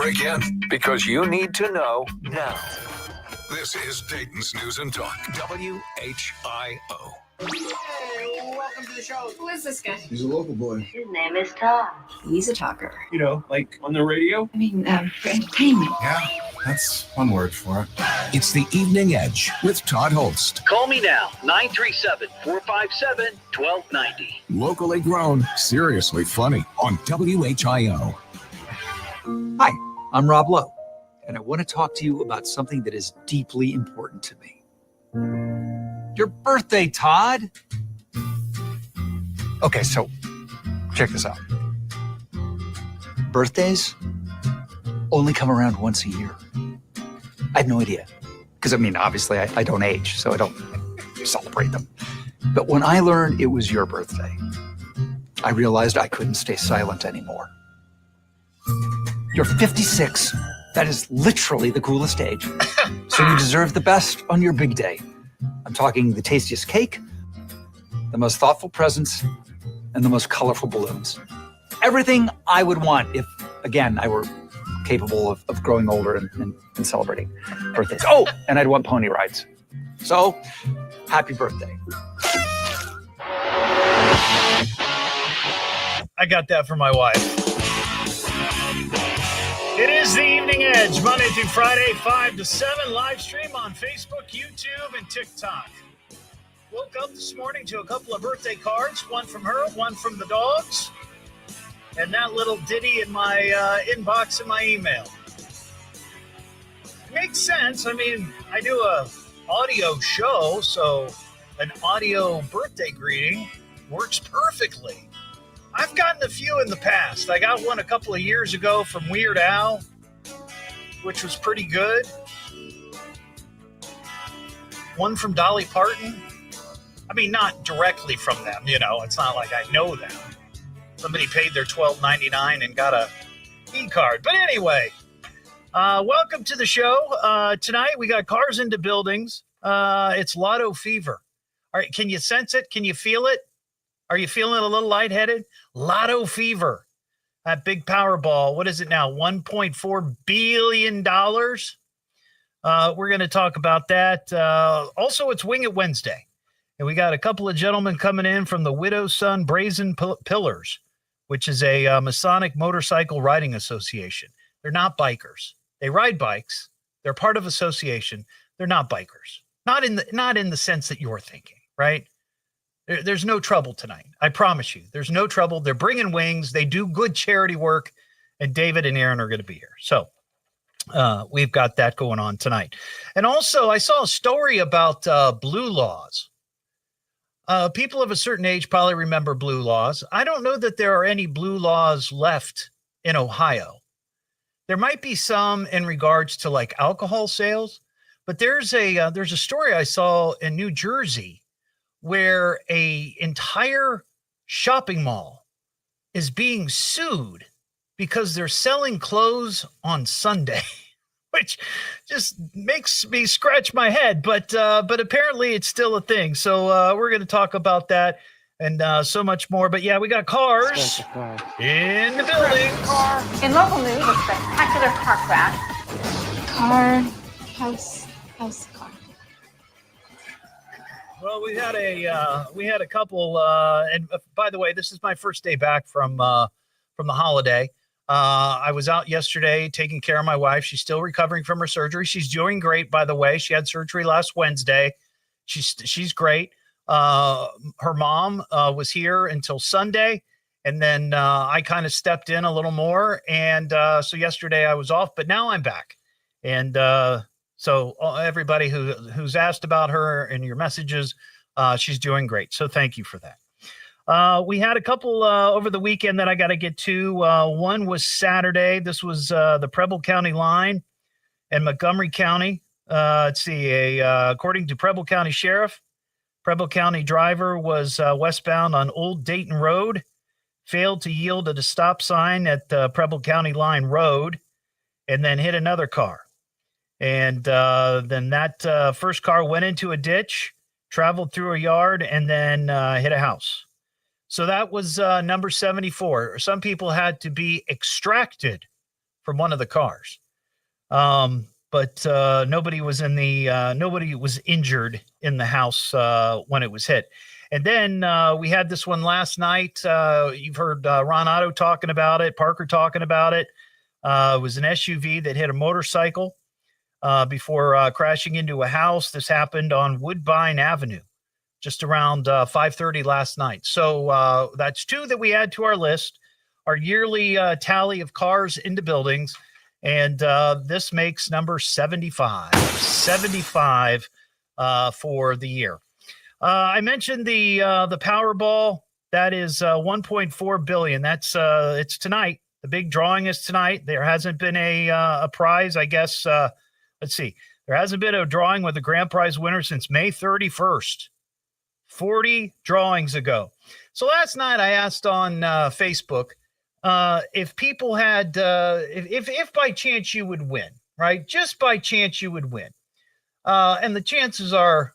break in because you need to know now. This is Dayton's News and Talk, WHIO. Hey, welcome to the show. Who is this guy? He's a local boy. His name is Todd. He's a talker. You know, like on the radio? I mean, for entertainment. Yeah, that's one word for it. It's the Evening Edge with Todd Hollst. Call me now, 937-457-1290. Locally grown, seriously funny on WHIO. Hi, I'm Rob Lowe, and I want to talk to you about something that is deeply important to me. Your birthday, Todd. Okay, so check this out. Birthdays only come around once a year. I had no idea. Because, I mean, obviously I don't age, so I don't celebrate them. But when I learned it was your birthday, I realized I couldn't stay silent anymore. You're 56. That is literally the coolest age. So you deserve the best on your big day. I'm talking the tastiest cake, the most thoughtful presents, and the most colorful balloons. Everything I would want if, again, I were capable of growing older and celebrating birthdays. Oh, and I'd want pony rides. So, happy birthday. I got that for my wife. It is the Evening Edge, Monday through Friday, 5 to 7, live stream on Facebook, YouTube, and TikTok. Woke up this morning to a couple of birthday cards, one from her, one from the dogs, and that little ditty in my inbox in my email. It makes sense. I mean, I do a audio show, so an audio birthday greeting works perfectly. I've gotten a few in the past. I got one a couple of years ago from Weird Al, which was pretty good. One from Dolly Parton. I mean, not directly from them, you know. It's not like I know them. Somebody paid their $12.99 and got a e-card. But anyway, welcome to the show. Tonight we got cars into buildings. It's lotto fever. All right, can you sense it? Can you feel it? Are you feeling a little lightheaded? Lotto fever. That big Powerball, what is it now? $1.4 billion. We're going to talk about that. Also, it's Wing It Wednesday. And we got a couple of gentlemen coming in from the Widow's Son Brazen Pillars, which is a Masonic Motorcycle Riding Association. They're not bikers. They ride bikes. They're part of association. They're not bikers. Not in the sense that you're thinking, right? There's no trouble tonight. I promise you. There's no trouble. They're bringing wings. They do good charity work. And David and Aaron are going to be here. So we've got that going on tonight. And also, I saw a story about blue laws. People of a certain age probably remember blue laws. I don't know that there are any blue laws left in Ohio. There might be some in regards to like alcohol sales, but there's a story I saw in New Jersey where a entire shopping mall is being sued because they're selling clothes on Sunday, which just makes me scratch my head. But apparently it's still a thing. So we're going to talk about that and so much more. But yeah, we got cars in the building. In local news, a spectacular car crash. House, car. Well, we had a couple, and by the way, this is my first day back from the holiday. I was out yesterday taking care of my wife. She's still recovering from her surgery. She's doing great, by the way. She had surgery last Wednesday. She's great. Her mom was here until Sunday, and then I kind of stepped in a little more. And so yesterday I was off, but now I'm back. And so everybody who's asked about her in your messages, she's doing great. So thank you for that. We had a couple over the weekend that I got to get to. One was Saturday. This was the Preble County line and Montgomery County. Let's see, according to Preble County Sheriff, Preble County driver was westbound on Old Dayton Road, failed to yield at a stop sign at Preble County Line Road, and then hit another car. And then that first car went into a ditch, traveled through a yard, and then hit a house. So that was number 74. Some people had to be extracted from one of the cars. But nobody was injured in the house when it was hit. And then we had this one last night. You've heard Ron Otto talking about it, Parker talking about it. It was an SUV that hit a motorcycle before crashing into a house. This happened on Woodbine Avenue, just around 5:30 last night. So that's two that we add to our list, our yearly tally of cars into buildings. And this makes number 75 for the year. I mentioned the Powerball. That is $1.4 billion. That's it's tonight. The big drawing is tonight. There hasn't been a prize, I guess. Let's see. There hasn't been a drawing with a grand prize winner since May 31st, 40 drawings ago. So last night I asked on Facebook if people had, if by chance you would win, right? Just by chance you would win. And the chances are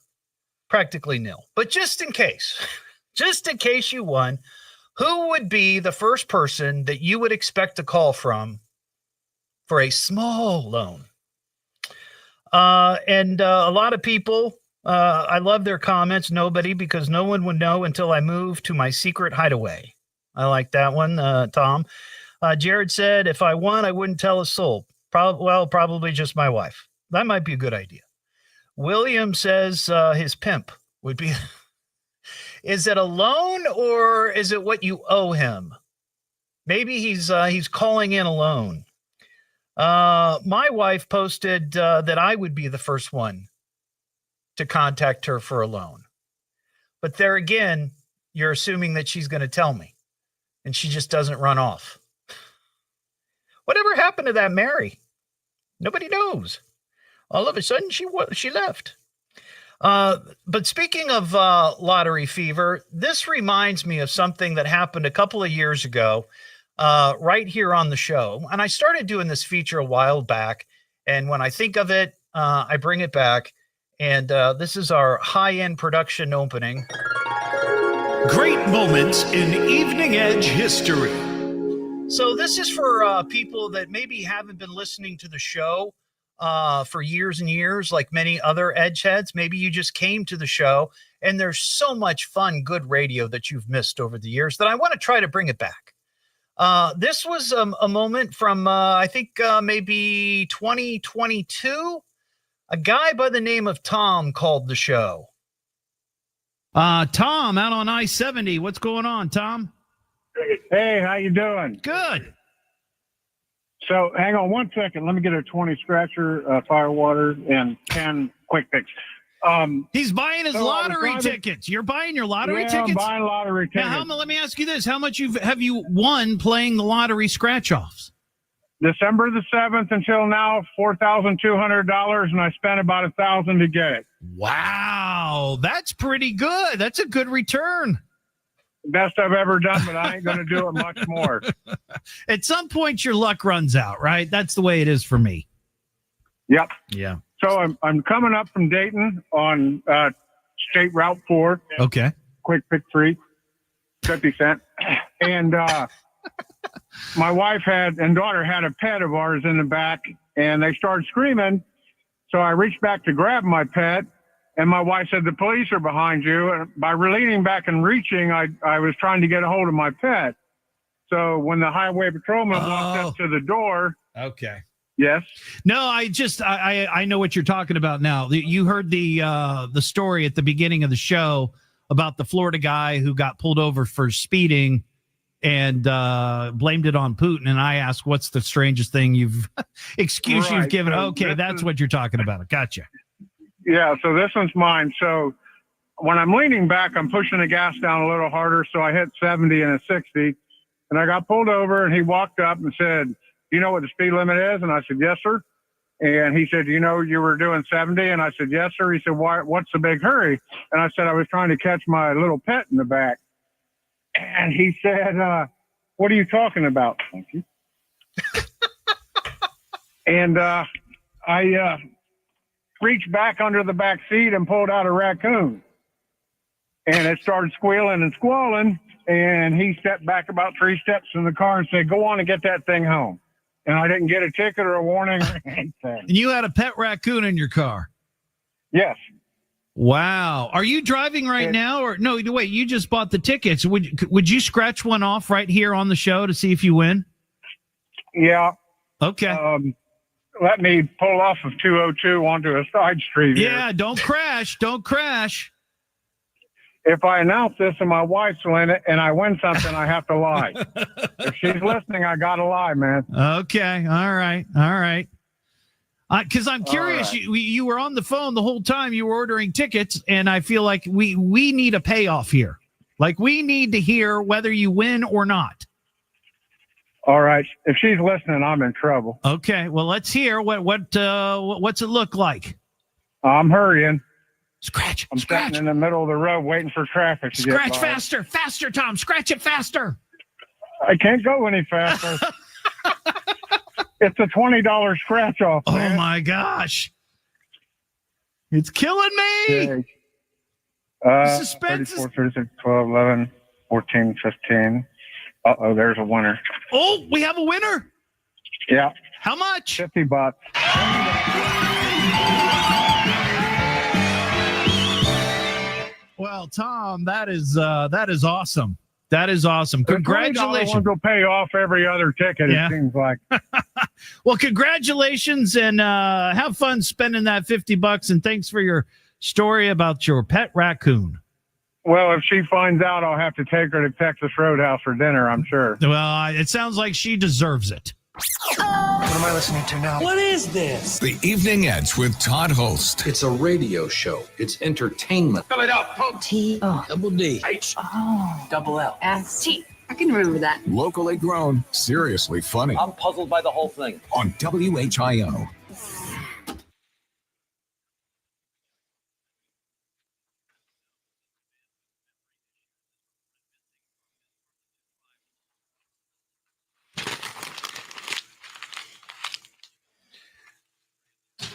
practically nil. But just in case you won, who would be the first person that you would expect a call from for a small loan? And a lot of people, I love their comments. Nobody, because no one would know until I move to my secret hideaway. I like that one, Tom. Jared said, if I won, I wouldn't tell a soul. Probably just my wife. That might be a good idea. William says his pimp would be. Is it a loan or is it what you owe him? Maybe he's calling in a loan. My wife posted that I would be the first one to contact her for a loan. But there again, you're assuming that she's going to tell me, and she just doesn't run off. Whatever happened to that Mary? Nobody knows. All of a sudden, she left. But speaking of lottery fever, this reminds me of something that happened a couple of years ago right here on the show. And I started doing this feature a while back. And when I think of it, I bring it back. And this is our high-end production opening. Great moments in Evening Edge history. So this is for people that maybe haven't been listening to the show for years and years, like many other Edge heads. Maybe you just came to the show, and there's so much fun, good radio that you've missed over the years that I want to try to bring it back. This was a moment from, I think, maybe 2022. A guy by the name of Tom called the show. Tom, out on I-70. What's going on, Tom? Hey, how you doing? Good. So hang on one second. Let me get a 20 scratcher, fire water, and 10 quick fix. He's buying his lottery tickets. You're buying your lottery tickets? I'm buying lottery tickets. Now, let me ask you this. How much have you won playing the lottery scratch-offs? December the 7th until now, $4,200, and I spent about $1,000 to get it. Wow, that's pretty good. That's a good return. Best I've ever done, but I ain't going to do it much more. At some point, your luck runs out, right? That's the way it is for me. Yep. Yeah. So I'm coming up from Dayton on State Route 4. Okay. Quick pick free, 50 cents. And my wife and daughter had a pet of ours in the back, and they started screaming. So I reached back to grab my pet, and my wife said, the police are behind you. And by leaning back and reaching, I was trying to get a hold of my pet. So when the highway patrolman walked up to the door. Okay. Yes. No, I know what you're talking about now. You heard the story at the beginning of the show about the Florida guy who got pulled over for speeding and blamed it on Putin. And I asked, what's the strangest thing you've given? So okay, that's what you're talking about. Gotcha. Yeah, so this one's mine. So when I'm leaning back, I'm pushing the gas down a little harder. So I hit 70 and a 60. And I got pulled over, and he walked up and said, do you know what the speed limit is? And I said, yes, sir. And he said, you know, you were doing 70. And I said, yes, sir. He said, what's the big hurry? And I said, I was trying to catch my little pet in the back. And he said, what are you talking about? Thank you. And I reached back under the back seat and pulled out a raccoon. And it started squealing and squalling. And he stepped back about 3 steps in the car and said, go on and get that thing home. and I didn't get a ticket or a warning or anything. And you had a pet raccoon in your car. Yes. Wow. Are you driving right now, or no? Wait, you just bought the tickets. Would you scratch one off right here on the show to see if you win? Yeah. Okay. Let me pull off of 202 onto a side street. Yeah, here. don't crash. Don't crash. If I announce this and my wife's in it and I win something, I have to lie. If she's listening, I got to lie, man. Okay. All right. All right. Because I'm curious, right. you were on the phone the whole time you were ordering tickets, and I feel like we need a payoff here. Like, we need to hear whether you win or not. All right. If she's listening, I'm in trouble. Okay. Well, let's hear what's it look like. I'm hurrying. Scratch. I'm Scratch. sitting in the middle of the road waiting for traffic to Scratch get by. faster, Tom. Scratch it faster. I can't go any faster. It's a $20 scratch off. Oh man. my gosh. It's killing me. Okay. Suspense is- 34, 36, 12, 11, 14, 15. Uh-oh, there's a winner. Oh, we have a winner. Yeah, How much? $50. Well, Tom, that is awesome. That is awesome. The $20 Congratulations. ones will pay off every other ticket, Yeah. it seems like. Well, congratulations, and have fun spending that $50. And thanks for your story about your pet raccoon. Well, if she finds out, I'll have to take her to Texas Roadhouse for dinner, I'm sure. Well, it sounds like she deserves it. What am I listening to now? What is this? The Evening Edge with Todd Hollst. It's a radio show. It's entertainment. Fill it up. T-O. Double D. H. Oh. Double L. S-T. I can remember that. Locally grown, seriously funny. I'm puzzled by the whole thing. On WHIO.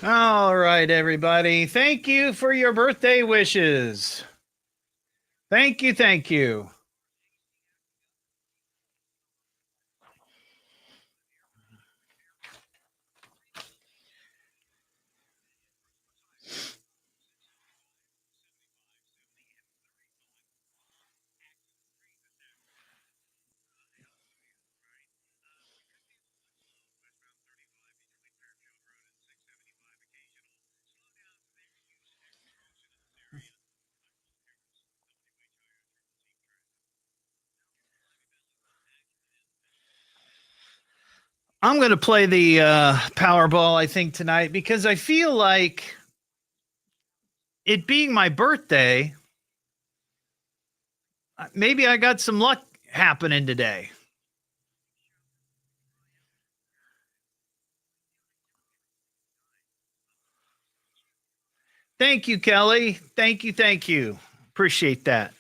All right, everybody. Thank you for your birthday wishes. Thank you. Thank you. I'm going to play the Powerball, I think, tonight because I feel like it being my birthday, maybe I got some luck happening today. Thank you, Kelly. Thank you. Thank you. Appreciate that.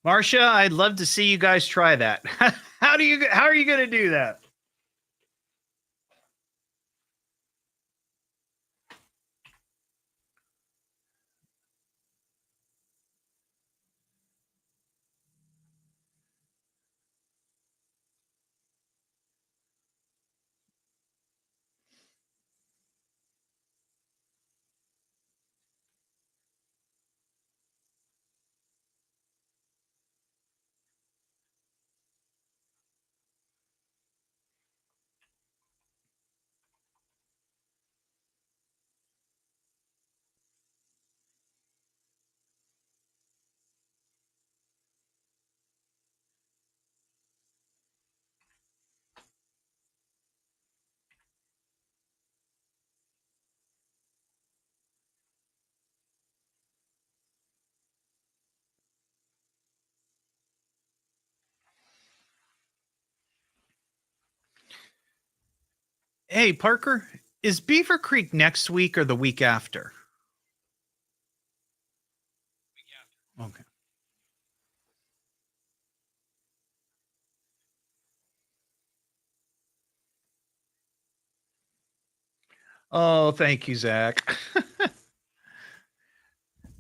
Marcia, I'd love to see you guys try that. How are you going to do that? Hey, Parker, is Beaver Creek next week or the week after? Okay. Oh, thank you, Zach.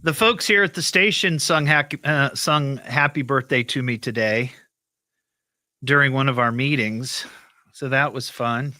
The folks here at the station sung happy birthday to me today during one of our meetings. So that was fun.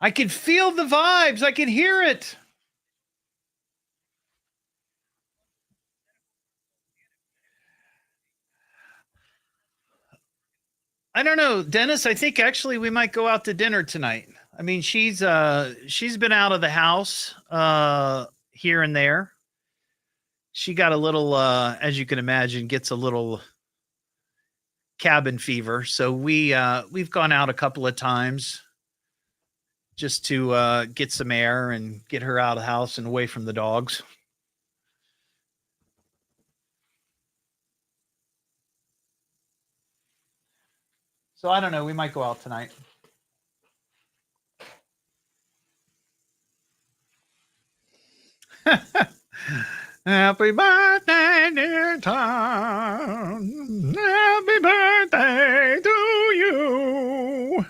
I can feel the vibes. I can hear it. I don't know, Dennis. I think actually we might go out to dinner tonight. I mean, she's been out of the house here and there. She got a little, as you can imagine, gets a little cabin fever. So we've gone out a couple of times just to get some air and get her out of the house and away from the dogs. So I don't know. We might go out tonight. Happy birthday, dear Tom. Happy birthday to you.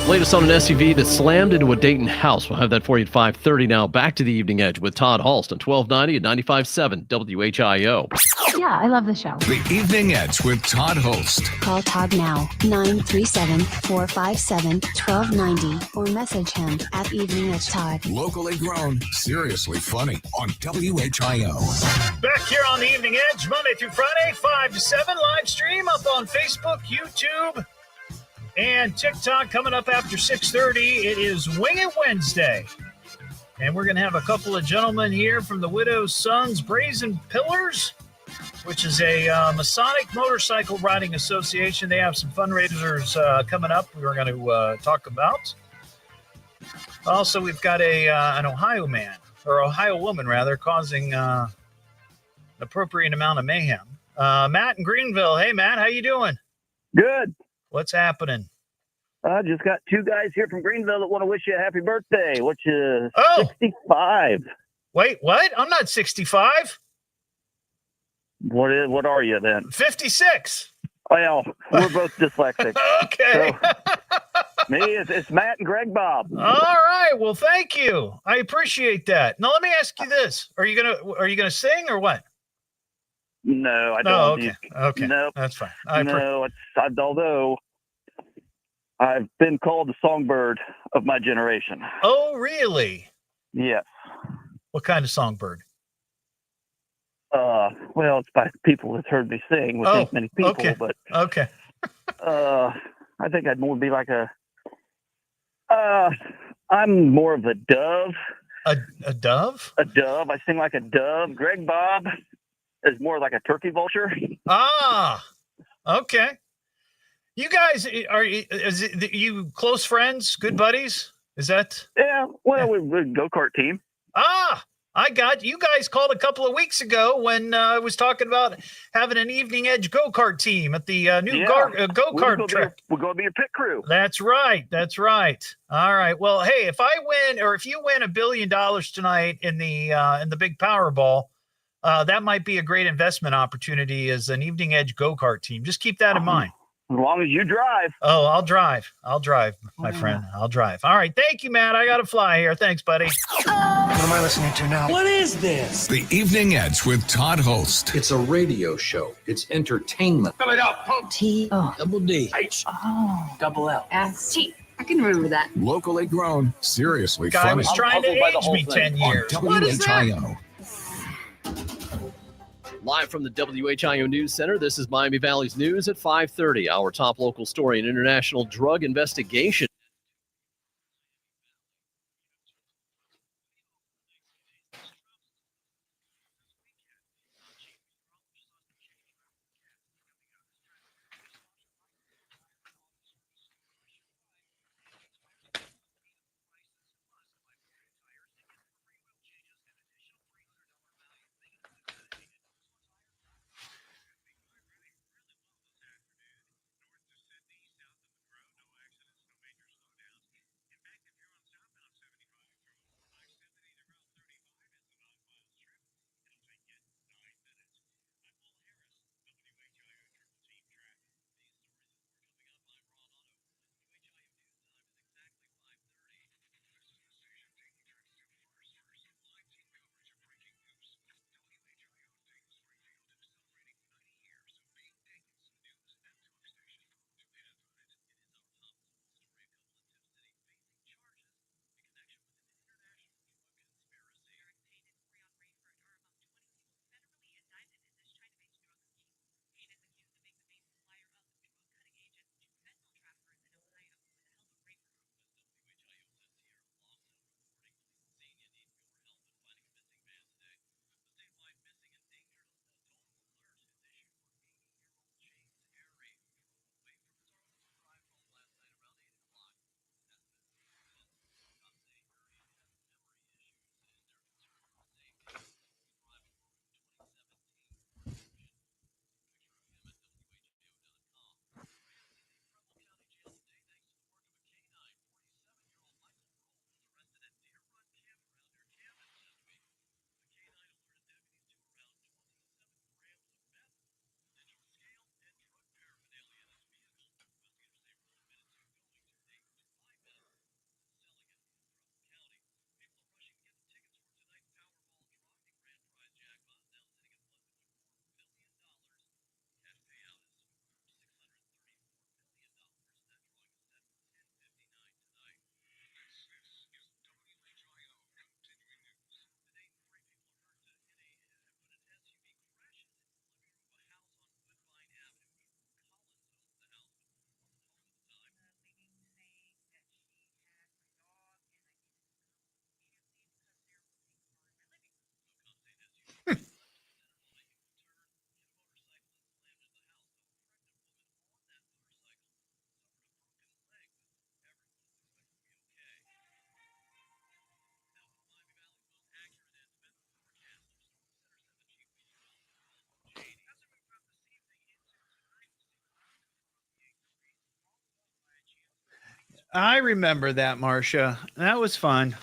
Latest on an SUV that slammed into a Dayton house. We'll have that for you at 5:30 now. Back to the Evening Edge with Todd Hollst on 1290 and 95.7 WHIO. Yeah, I love the show. The Evening Edge with Todd Hollst. Call Todd now, 937-457-1290, or message him at Evening Edge Todd. Locally grown, seriously funny on WHIO. Back here on the Evening Edge, Monday through Friday, 5 to 7, live stream up on Facebook, YouTube, and TikTok. Coming up after 6:30, it is Wing It Wednesday. And we're going to have a couple of gentlemen here from the Widow's Sons Brazen Pillars, which is a Masonic motorcycle riding association. They have some fundraisers coming up we're going to talk about. Also, we've got an Ohio man, or Ohio woman, rather, causing an appropriate amount of mayhem. Matt in Greenville. Hey, Matt, how you doing? Good. What's happening? I just got two guys here from Greenville that want to wish you a happy birthday, which is 65. Wait, what? I'm not 65. What are you then? 56. Well, we're both dyslexic. Okay. So, me, it's Matt and Greg Bob. All right. Well, thank you. I appreciate that. Now, let me ask you this: Are you gonna sing or what? No, I don't. Oh, okay. Okay. No, that's fine. Although I've been called the songbird of my generation. Oh, really? Yes. What kind of songbird? Well, it's by people that heard me sing, which ain't many people, okay. but okay. I think I'd more be like I'm more of a dove. A dove? A dove. I sing like a dove. Greg Bob is more like a turkey vulture. Ah, okay. You guys you close friends, good buddies? Is that? Yeah. Well, we're a go-kart team. Ah, I got you guys called a couple of weeks ago when I was talking about having an Evening Edge go-kart team at the new go-kart track. We're going to be your pit crew. That's right. That's right. All right. Well, hey, if I win, or if you win $1 billion tonight in the big Powerball, that might be a great investment opportunity as an Evening Edge go-kart team. Just keep that in mind. As long as you drive. Oh, I'll drive, my friend. I'll drive. All right. Thank you, Matt. I got to fly here. Thanks, buddy. What am I listening to now? What is this? The Evening Edge with Todd Hollst. It's a radio show. It's entertainment. Fill it up. T. Oh. Double D. H. Oh. Double L. S. T. I can remember that. Locally grown, seriously Guy funny. was trying to age me 10 years. On WHIO. Live from the WHIO News Center, this is Miami Valley's News at 5:30. Our top local story: an international drug investigation. I remember that, Marcia. That was fun.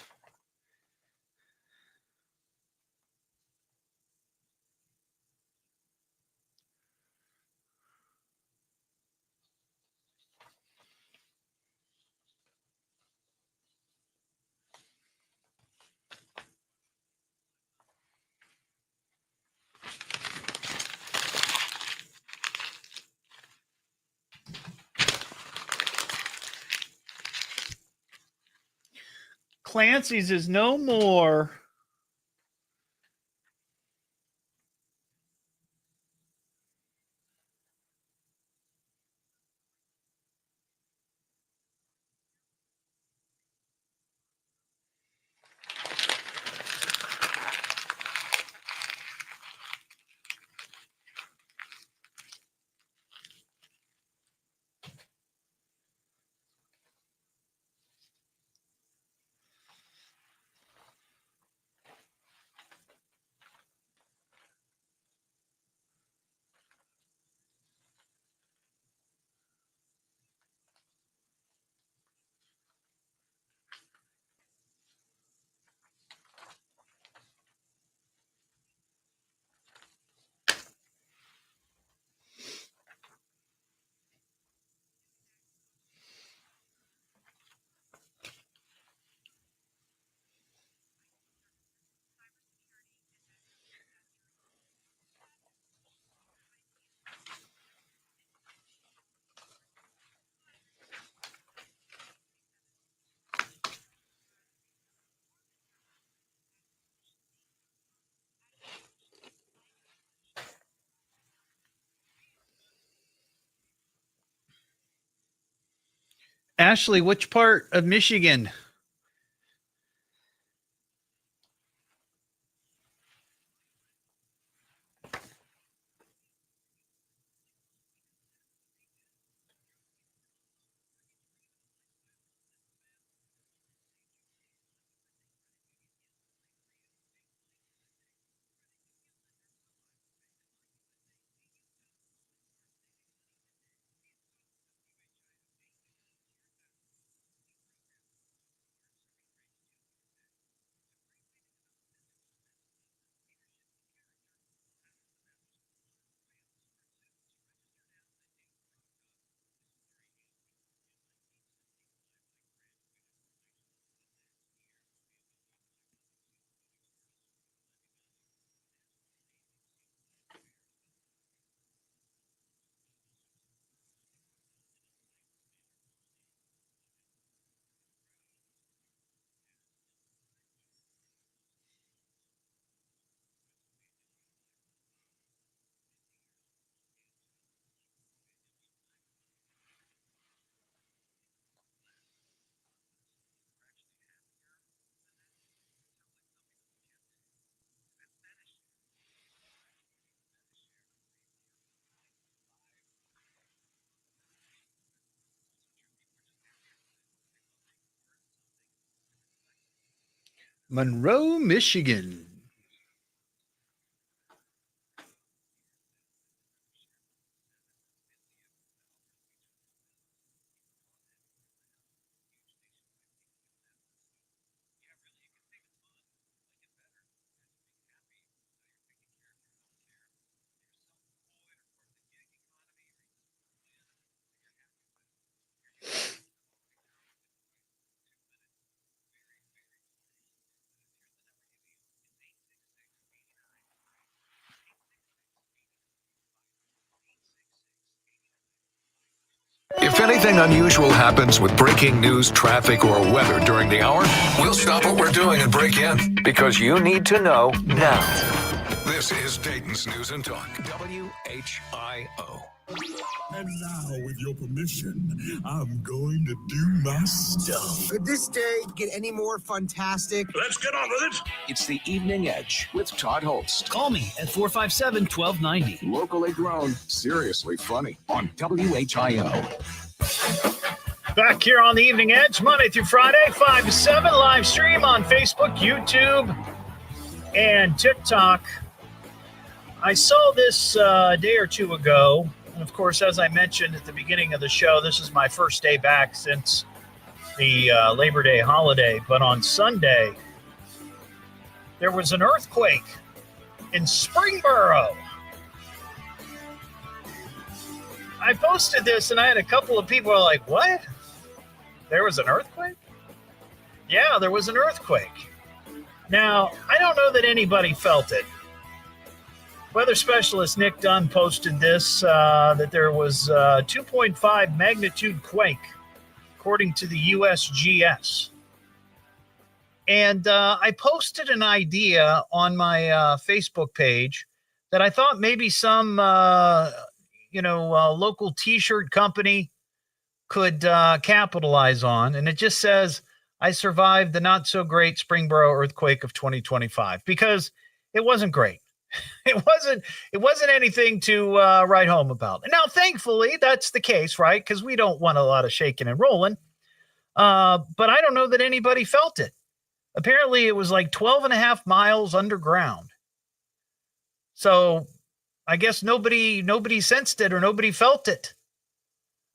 Clancy's is no more. Ashley, which part of Michigan? Monroe, Michigan. If anything unusual happens with breaking news, traffic, or weather during the hour, we'll stop what we're doing and break in because you need to know now. This is Dayton's News and Talk, WHIO. And now, with your permission, I'm going to do my stuff. Could this day get any more fantastic? Let's get on with it. It's the Evening Edge with Todd Hollst. Call me at 457-1290. Locally grown, seriously funny on WHIO. Back here on the Evening Edge, Monday through Friday, 5 to 7, live stream on Facebook, YouTube, and TikTok. I saw this a day or two ago. And of course, as I mentioned at the beginning of the show, this is my first day back since the Labor Day holiday. But on Sunday, there was an earthquake in Springboro. I posted this, and I had a couple of people like, what? There was an earthquake? Yeah, there was an earthquake. Now, I don't know that anybody felt it. Weather specialist Nick Dunn posted this, that there was a 2.5 magnitude quake, according to the USGS. And I posted an idea on my Facebook page that I thought maybe some, local T-shirt company could capitalize on. And it just says, I survived the not-so-great Springboro earthquake of 2025, because it wasn't great. It wasn't anything to write home about. And now, thankfully, that's the case, right? Because we don't want a lot of shaking and rolling. But I don't know that anybody felt it. Apparently, it was like 12 and a half miles underground. So I guess nobody sensed it or nobody felt it.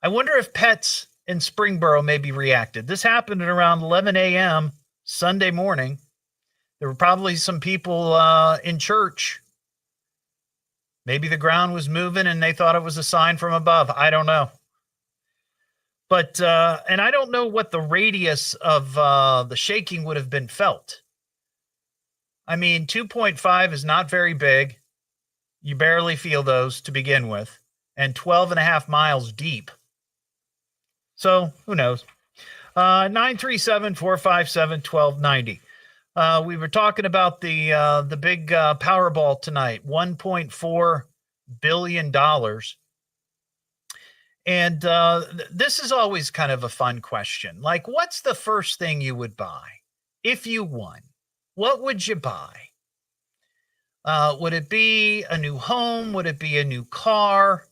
I wonder if pets in Springboro maybe reacted. This happened at around 11 a.m. Sunday morning. There were probably some people in church. Maybe the ground was moving and they thought it was a sign from above. I don't know. But, and I don't know what the radius of the shaking would have been felt. I mean, 2.5 is not very big. You barely feel those to begin with. And 12 and a half miles deep. So, who knows? 937-457-1290. We were talking about the big Powerball tonight, $1.4 billion. And this is always kind of a fun question. Like, what's the first thing you would buy if you won? What would you buy? Would it be a new home? Would it be a new car?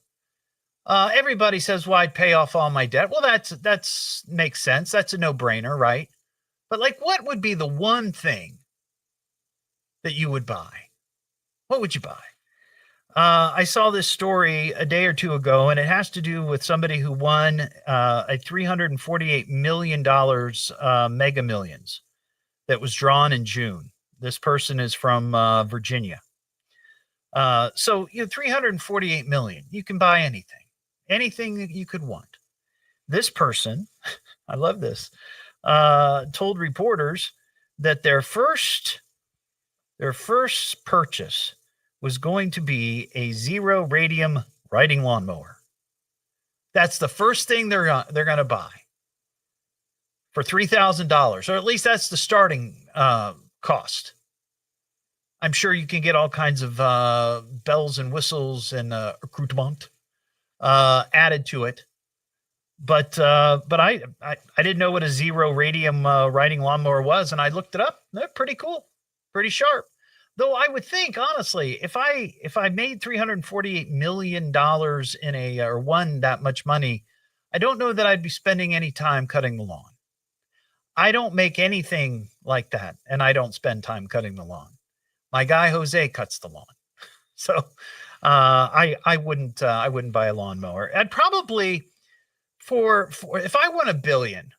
Everybody says, well, I'd pay off all my debt. Well, that's makes sense. That's a no-brainer, right? But like, what would be the one thing that you would buy? What would you buy? I saw this story a day or two ago, and it has to do with somebody who won a $348 million Mega Millions that was drawn in June. This person is from Virginia. So, $348 million. You can buy anything that you could want. This person, I love this, told reporters that their first purchase was going to be a zero radium riding lawnmower. That's the first thing they're going to buy for $3,000, or at least that's the starting cost. I'm sure you can get all kinds of bells and whistles and accoutrement added to it. But I didn't know what a zero radium riding lawnmower was, and I looked it up. They're pretty cool, pretty sharp. Though I would think, honestly, if I made $348 million or won that much money, I don't know that I'd be spending any time cutting the lawn. I don't make anything like that, and I don't spend time cutting the lawn. My guy Jose cuts the lawn, so I wouldn't buy a lawnmower. I'd probably for if I won $1 billion,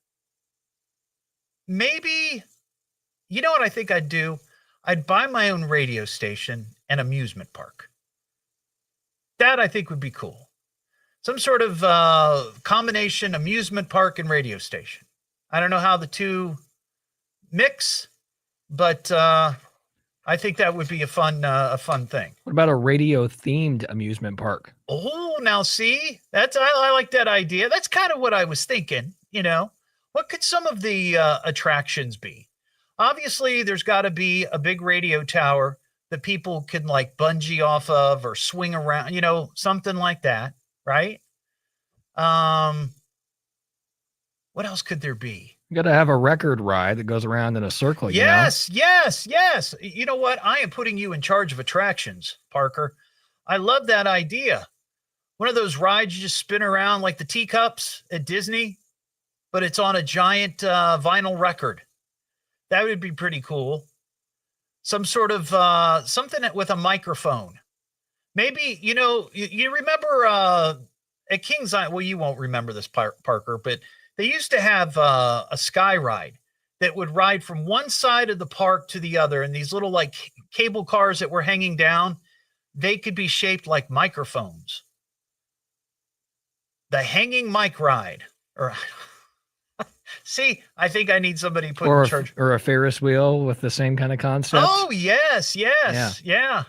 maybe, you know what I think I'd do? I'd buy my own radio station and amusement park. That I think would be cool. Some sort of combination amusement park and radio station. I don't know how the two mix, but I think that would be a fun thing. What about a radio-themed amusement park? Oh, now see, I like that idea. That's kind of what I was thinking. What could some of the attractions be? Obviously, there's got to be a big radio tower that people can like bungee off of or swing around, something like that, right? What else could there be? You got to have a record ride that goes around in a circle. Yes. You know what? I am putting you in charge of attractions, Parker. I love that idea. One of those rides you just spin around like the teacups at Disney, but it's on a giant vinyl record. That would be pretty cool. Some sort of something with a microphone. Maybe, you remember at Kings Island, well, you won't remember this, Parker, but they used to have a sky ride that would ride from one side of the park to the other. And these little like cable cars that were hanging down, they could be shaped like microphones. The hanging mic ride. Or see, I think I need somebody put in charge. Or a Ferris wheel with the same kind of concept. Oh, yes. Yeah.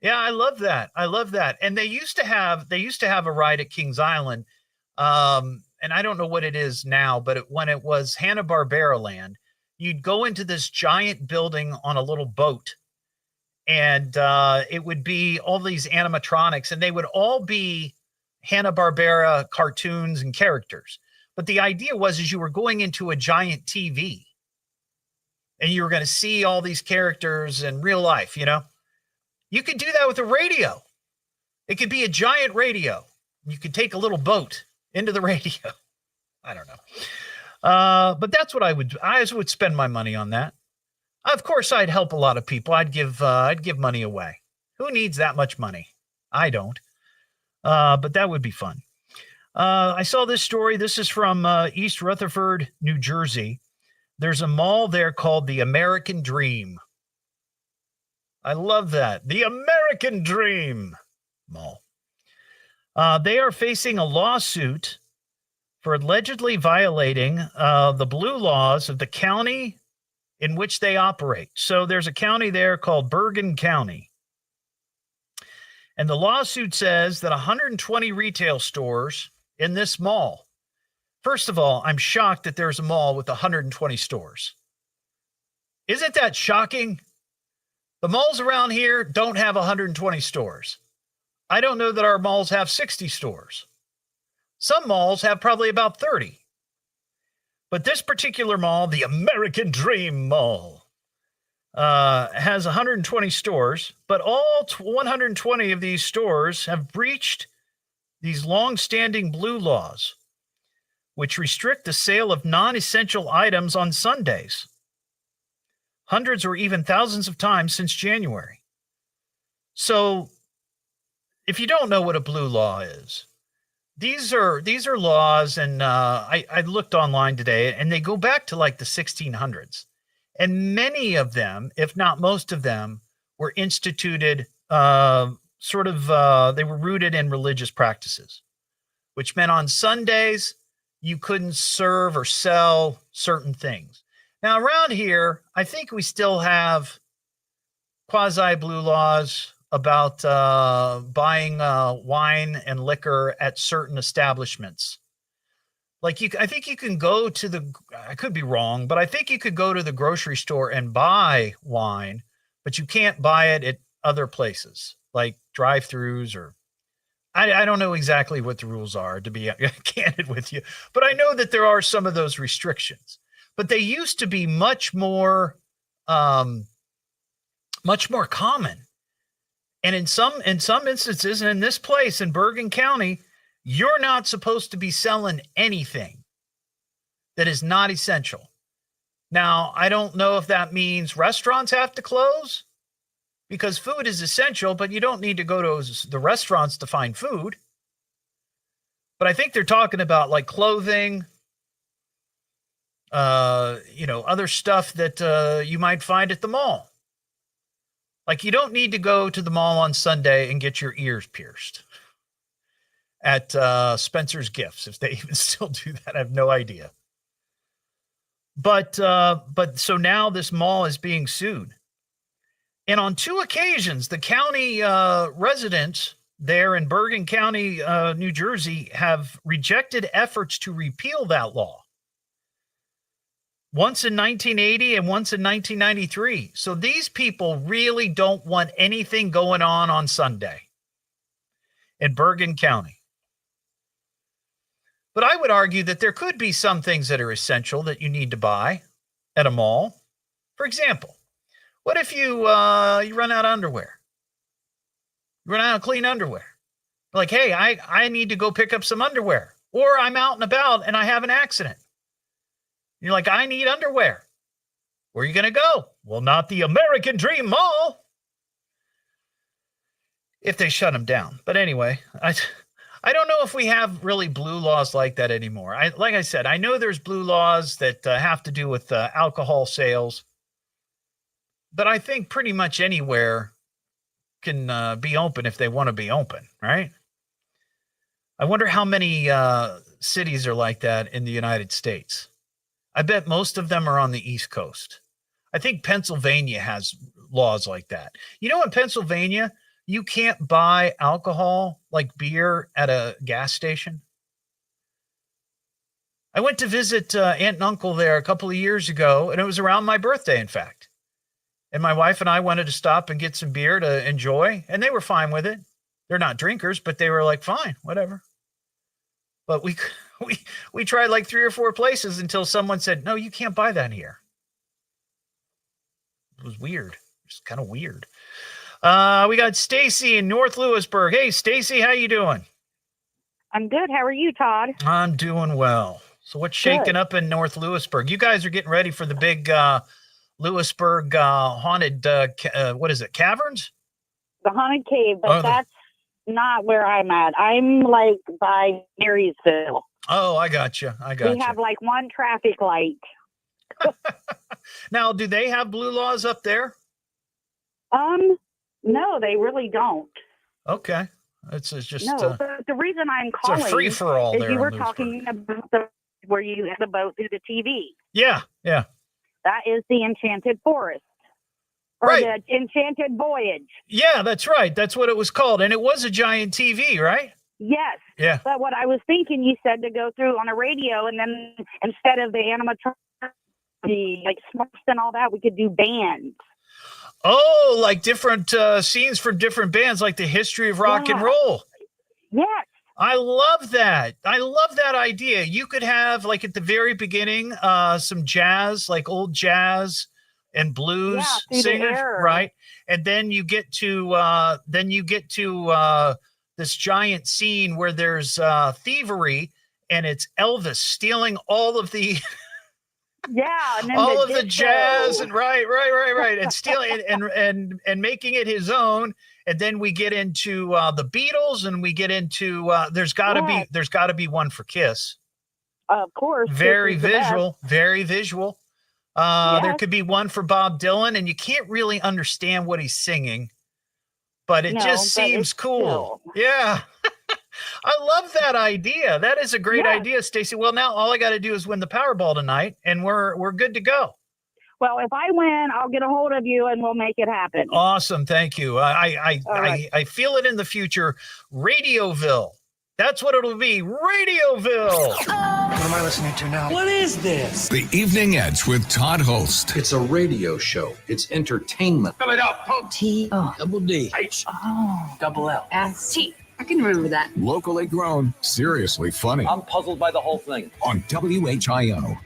I love that. And they used to have a ride at Kings Island. And I don't know what it is now, but when it was Hanna-Barbera Land, you'd go into this giant building on a little boat, and it would be all these animatronics, and they would all be Hanna-Barbera cartoons and characters. But the idea was you were going into a giant TV, and you were going to see all these characters in real life, You could do that with a radio. It could be a giant radio. You could take a little boat into the radio. I don't know. But that's what I would spend my money on that. Of course, I'd help a lot of people. I'd give money away. Who needs that much money? I don't. But that would be fun. I saw this story. This is from East Rutherford, New Jersey. There's a mall there called the American Dream. I love that. The American Dream Mall. They are facing a lawsuit for allegedly violating the blue laws of the county in which they operate. So there's a county there called Bergen County. And the lawsuit says that 120 retail stores in this mall. First of all, I'm shocked that there's a mall with 120 stores. Isn't that shocking? The malls around here don't have 120 stores. I don't know that our malls have 60 stores. Some malls have probably about 30. But this particular mall, the American Dream Mall, has 120 stores, but all 120 of these stores have breached these long-standing blue laws, which restrict the sale of non-essential items on Sundays, hundreds or even thousands of times since January. So if you don't know what a blue law is, these are laws, and I looked online today, and they go back to like the 1600s. And many of them, if not most of them, were instituted they were rooted in religious practices, which meant on Sundays, you couldn't serve or sell certain things. Now, around here, I think we still have quasi-blue laws about buying wine and liquor at certain establishments. Like I think you can go to I could be wrong, but I think you could go to the grocery store and buy wine, but you can't buy it at other places, like drive-thrus, or I don't know exactly what the rules are, to be candid with you, but I know that there are some of those restrictions. But they used to be much more common. And in some instances, and in this place in Bergen County, you're not supposed to be selling anything that is not essential. Now, I don't know if that means restaurants have to close, because food is essential, but you don't need to go to the restaurants to find food. But I think they're talking about like clothing, other stuff that you might find at the mall. Like you don't need to go to the mall on Sunday and get your ears pierced at Spencer's Gifts, if they even still do that. I have no idea. But so now this mall is being sued. And on 2 occasions, the county residents there in Bergen County, New Jersey, have rejected efforts to repeal that law. Once in 1980 and once in 1993. So these people really don't want anything going on Sunday in Bergen County. But I would argue that there could be some things that are essential that you need to buy at a mall. For example, what if you run out of underwear? You run out of clean underwear. Like, hey, I need to go pick up some underwear. Or I'm out and about and I have an accident. You're like, I need underwear. Where are you going to go? Well, not the American Dream Mall. If they shut them down. But anyway, I don't know if we have really blue laws like that anymore. Like I said, I know there's blue laws that have to do with alcohol sales. But I think pretty much anywhere can be open if they want to be open, right? I wonder how many cities are like that in the United States. I bet most of them are on the East Coast. I think Pennsylvania has laws like that. You know, in Pennsylvania, you can't buy alcohol like beer at a gas station. I went to visit aunt and uncle there a couple of years ago, and it was around my birthday, in fact. And my wife and I wanted to stop and get some beer to enjoy, and they were fine with it. They're not drinkers, but they were like, fine, whatever. But we tried like 3 or 4 places until someone said, no, you can't buy that here. It was weird. It's kind of weird. We got Stacy in North Lewisburg. Hey, Stacy, how you doing? I'm good. How are you, Todd? I'm doing well. So what's shaking up in North Lewisburg? You guys are getting ready for the big Lewisburg haunted, what is it, caverns? The haunted cave, but that's not where I'm at. I'm like by Marysville. Oh, I got you. We have like one traffic light. Now, do they have blue laws up there? No, they really don't. Okay. It's just no. The reason I'm calling it's a free for all. Is you were talking about where you had the boat through the TV. Yeah. That is the Enchanted Forest. Or right. The Enchanted Voyage. Yeah, that's right. That's what it was called. And it was a giant TV, right? Yes. Yeah. But what I was thinking, you said to go through on a radio, and then instead of the animatronics, the like Smurfs and all that, we could do bands. Oh, like different scenes from different bands, like the history of rock and roll. Yes. I love that. I love that idea. You could have, like, at the very beginning, some jazz, like old jazz and blues singers, right? And then you get to this giant scene where there's thievery, and it's Elvis stealing all of the and then all of the jazz, and right, and stealing and making it his own. And then we get into the Beatles, and we get into there's got to be one for Kiss. Of course. Very visual, very visual. There could be one for Bob Dylan, and you can't really understand what he's singing, but it just seems cool. Yeah. I love that idea. That is a great idea, Stacey. Well, now all I got to do is win the Powerball tonight, and we're good to go. Well, if I win, I'll get a hold of you and we'll make it happen. Awesome. Thank you. I feel it in the future. Radioville. That's what it'll be. Radioville. What am I listening to now? What is this? The Evening Edge with Todd Hollst. It's a radio show. It's entertainment. Spell it out. Double D. H. Double L. S T. I can remember that. Locally grown, seriously funny. I'm puzzled by the whole thing. On WHIO.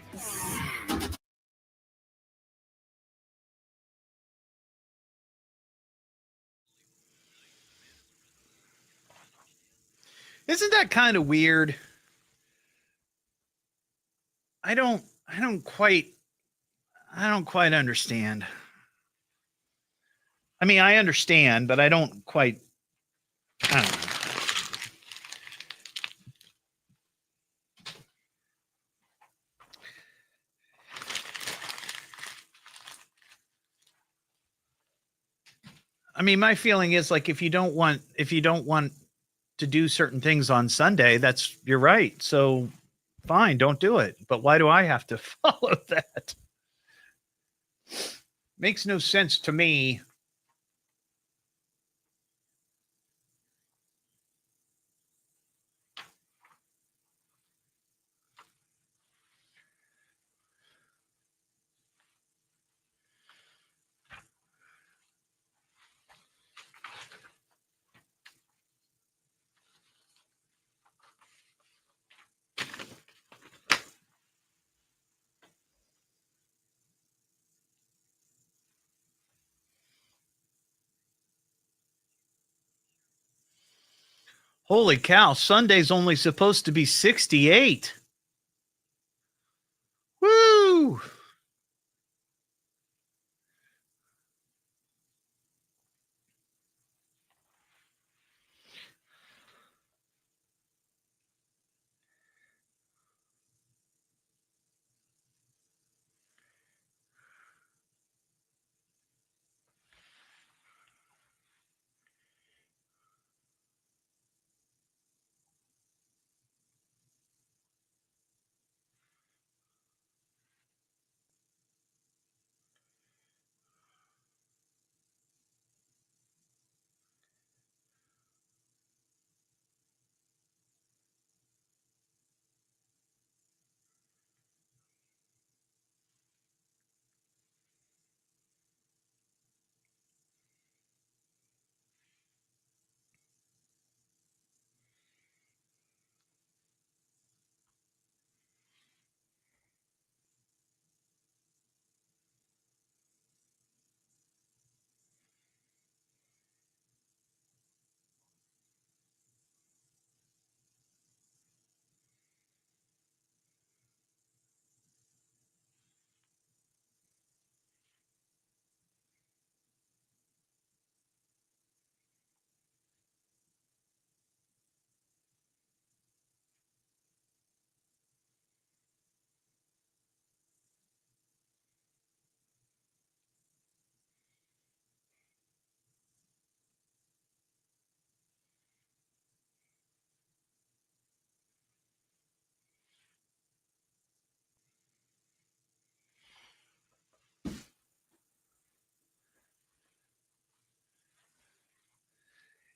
Isn't that kind of weird? I don't quite understand. I mean, I understand, but I don't quite. I don't know. I mean, my feeling is like if you don't want to do certain things on Sunday, you're right. So fine, don't do it. But why do I have to follow that? Makes no sense to me. Holy cow, Sunday's only supposed to be 68. Woo!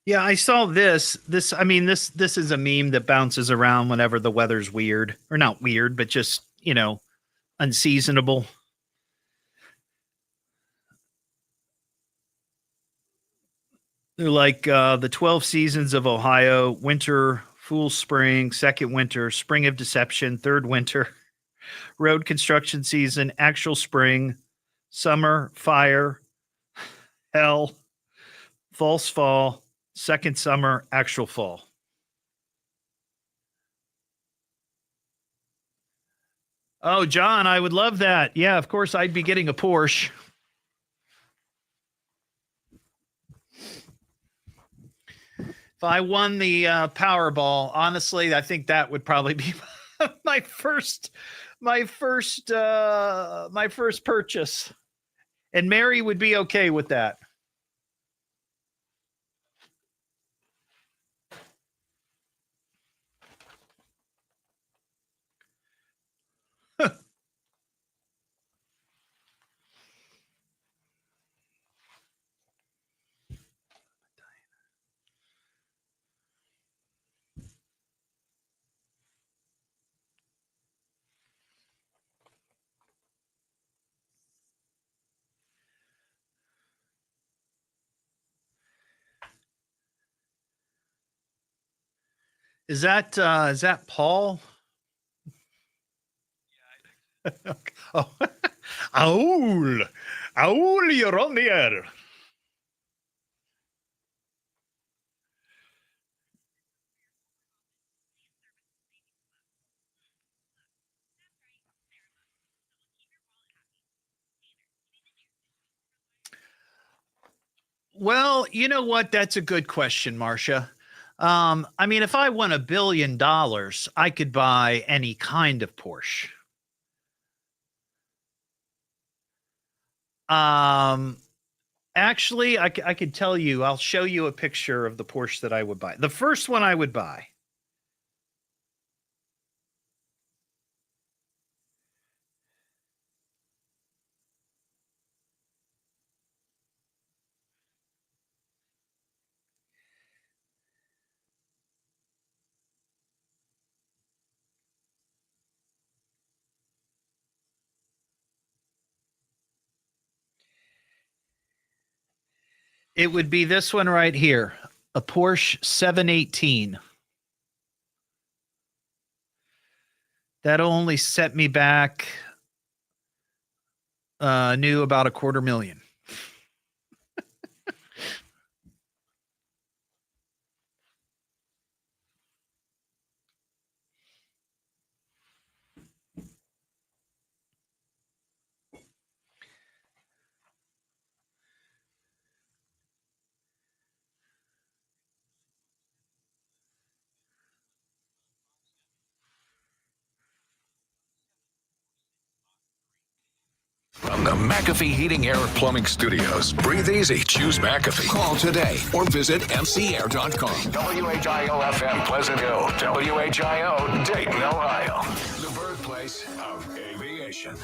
Yeah, I saw this. This is a meme that bounces around whenever the weather's weird. Or not weird, but just, unseasonable. They're like the 12 seasons of Ohio, winter Fool Spring, second winter, spring of deception, third winter, road construction season, actual spring, summer, fire, hell, false fall, second summer, actual fall. Oh, John, I would love that. Yeah, of course, I'd be getting a Porsche. If I won the Powerball, honestly, I think that would probably be my first purchase. And Mary would be okay with that. Is that Paul? Oh, Owl, you're on the air. Well, you know what? That's a good question, Marcia. I mean, if I won $1 billion, I could buy any kind of Porsche. Actually, I could tell you, I'll show you a picture of the Porsche that I would buy. The first one I would buy. It would be this one right here, a Porsche 718. That'll only set me back new about $250,000. From the McAfee Heating, Air, and Plumbing Studios, breathe easy. Choose McAfee. Call today or visit mcair.com. WHIO-FM Pleasant Hill. WHIO Dayton, Ohio. The birthplace of aviation.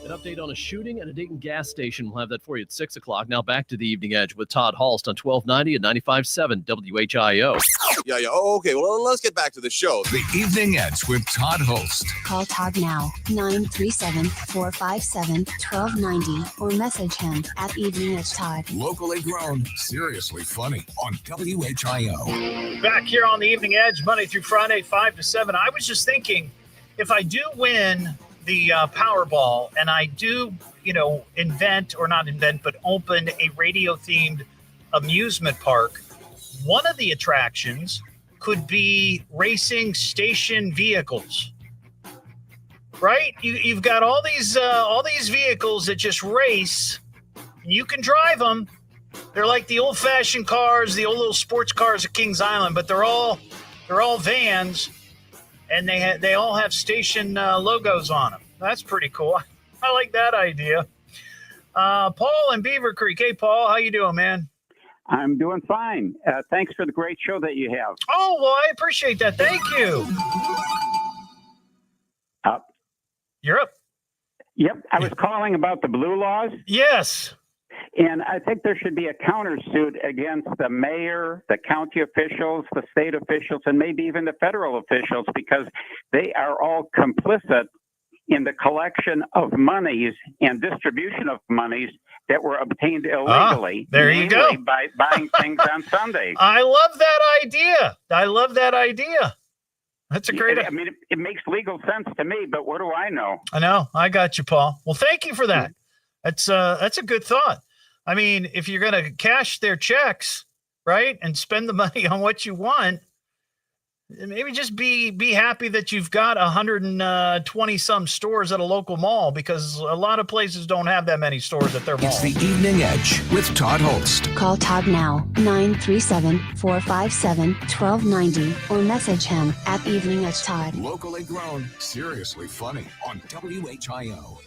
An update on a shooting at a Dayton gas station. We'll have that for you at 6 o'clock. Now back to the Evening Edge with Todd Hollst on 1290 and 95.7 WHIO. Yeah. Oh, okay. Well, let's get back to the show. The Evening Edge with Todd Hollst. Call Todd now, 937-457-1290, or message him at Evening Edge Todd. Locally grown, seriously funny on WHIO. Back here on the Evening Edge, Monday through Friday, 5 to 7. I was just thinking, if I do win the Powerball and I do, invent, or not invent, but open a radio-themed amusement park, one of the attractions could be racing station vehicles, right? You've got all these vehicles that just race, and you can drive them. They're like the old-fashioned cars, the old little sports cars at Kings Island, but they're all vans, and they all have station logos on them. That's pretty cool. I like that idea. Paul in Beaver Creek. Hey, Paul, how you doing, man? I'm doing fine. Thanks for the great show that you have. Oh, well, I appreciate that. Thank you. Up. You're up. Yep. I was calling about the blue laws. Yes. And I think there should be a countersuit against the mayor, the county officials, the state officials, and maybe even the federal officials, because they are all complicit in the collection of monies and distribution of monies that were obtained illegally. There you go. namely by buying things on Sundays. I love that idea. That's a great idea. I mean, it makes legal sense to me, but what do I know? I know. I got you, Paul. Well, thank you for that. That's a good thought. I mean, if you're going to cash their checks, right, and spend the money on what you want, maybe just be happy that you've got 120 some stores at a local mall, because a lot of places don't have that many stores at their mall. It's the Evening Edge with Todd Hollst. Call Todd now, 937-457-1290, or message him at Evening Edge Todd. Locally grown, seriously funny on WHIO.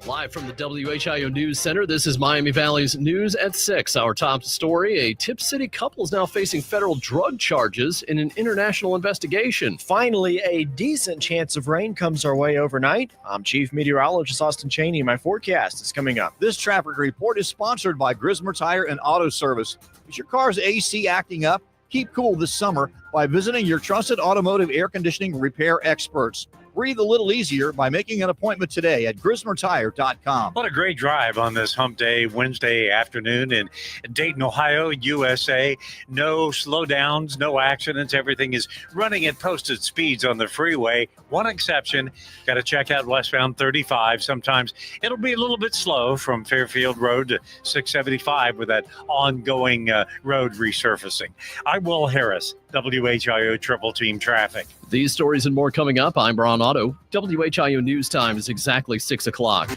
Live from the WHIO News Center, this is Miami Valley's News at 6. Our top story, a Tip City couple is now facing federal drug charges in an international investigation. Finally, a decent chance of rain comes our way overnight. I'm Chief Meteorologist Austin Cheney, and my forecast is coming up. This traffic report is sponsored by Grismer Tire and Auto Service. Is your car's AC acting up? Keep cool this summer by visiting your trusted automotive air conditioning repair experts. Breathe a little easier by making an appointment today at GrismerTire.com. What a great drive on this hump day Wednesday afternoon in Dayton, Ohio, USA. No slowdowns, no accidents. Everything is running at posted speeds on the freeway. One exception, got to check out westbound 35. Sometimes it'll be a little bit slow from Fairfield Road to 675 with that ongoing road resurfacing. I'm Will Harris, WHIO Triple Team Traffic. These stories and more coming up. I'm Brian Otto. WHIO News Time is exactly 6 o'clock.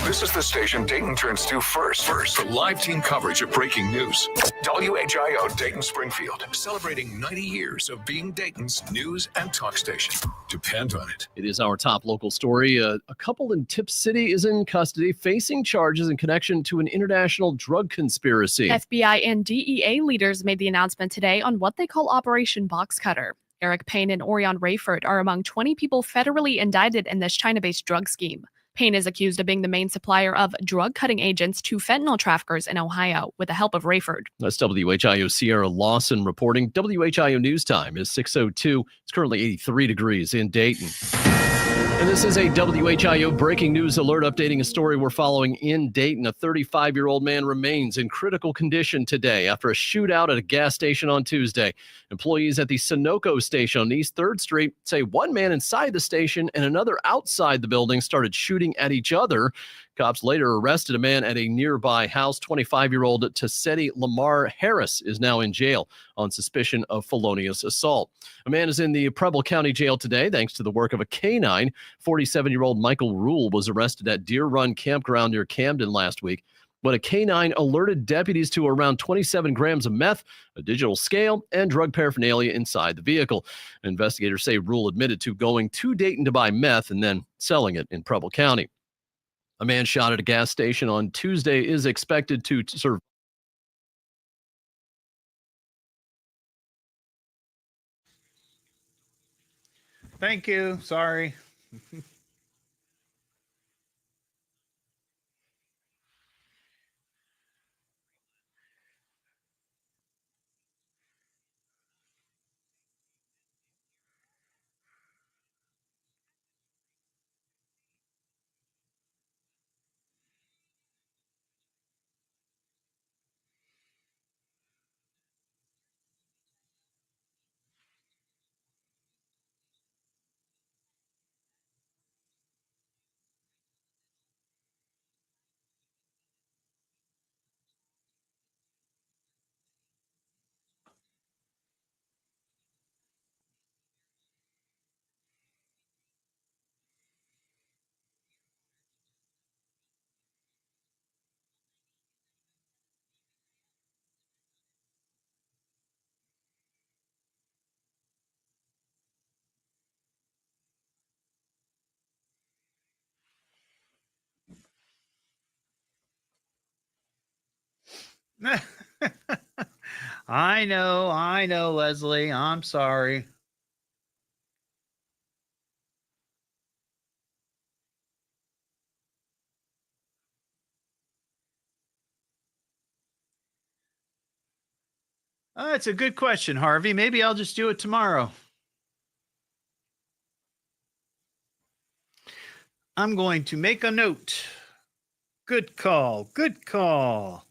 This is the station Dayton turns to first for live team coverage of breaking news. WHIO Dayton Springfield, celebrating 90 years of being Dayton's news and talk station. Depend on it. It is our top local story. A couple in Tip City is in custody facing charges in connection to an international drug conspiracy. FBI and DEA leaders made the announcement today on what they call Operation Box Cutter. Eric Payne and Orion Rayford are among 20 people federally indicted in this China-based drug scheme. Payne is accused of being the main supplier of drug-cutting agents to fentanyl traffickers in Ohio with the help of Rayford. That's WHIO Sierra Lawson reporting. WHIO News Time is 6:02. It's currently 83 degrees in Dayton. And this is a WHIO breaking news alert updating a story we're following in Dayton. A 35-year-old man remains in critical condition today after a shootout at a gas station on Tuesday. Employees at the Sunoco station on East 3rd Street say one man inside the station and another outside the building started shooting at each other. Cops later arrested a man at a nearby house. 25-year-old Tassetti Lamar Harris is now in jail on suspicion of felonious assault. A man is in the Preble County Jail today thanks to the work of a canine. 47-year-old Michael Rule was arrested at Deer Run Campground near Camden last week when a canine alerted deputies to around 27 grams of meth, a digital scale, and drug paraphernalia inside the vehicle. Investigators say Rule admitted to going to Dayton to buy meth and then selling it in Preble County. A man shot at a gas station on Tuesday is expected to serve. Thank you. Sorry. I know, Leslie. I'm sorry. It's a good question, Harvey. Maybe I'll just do it tomorrow. I'm going to make a note. Good call. Good call.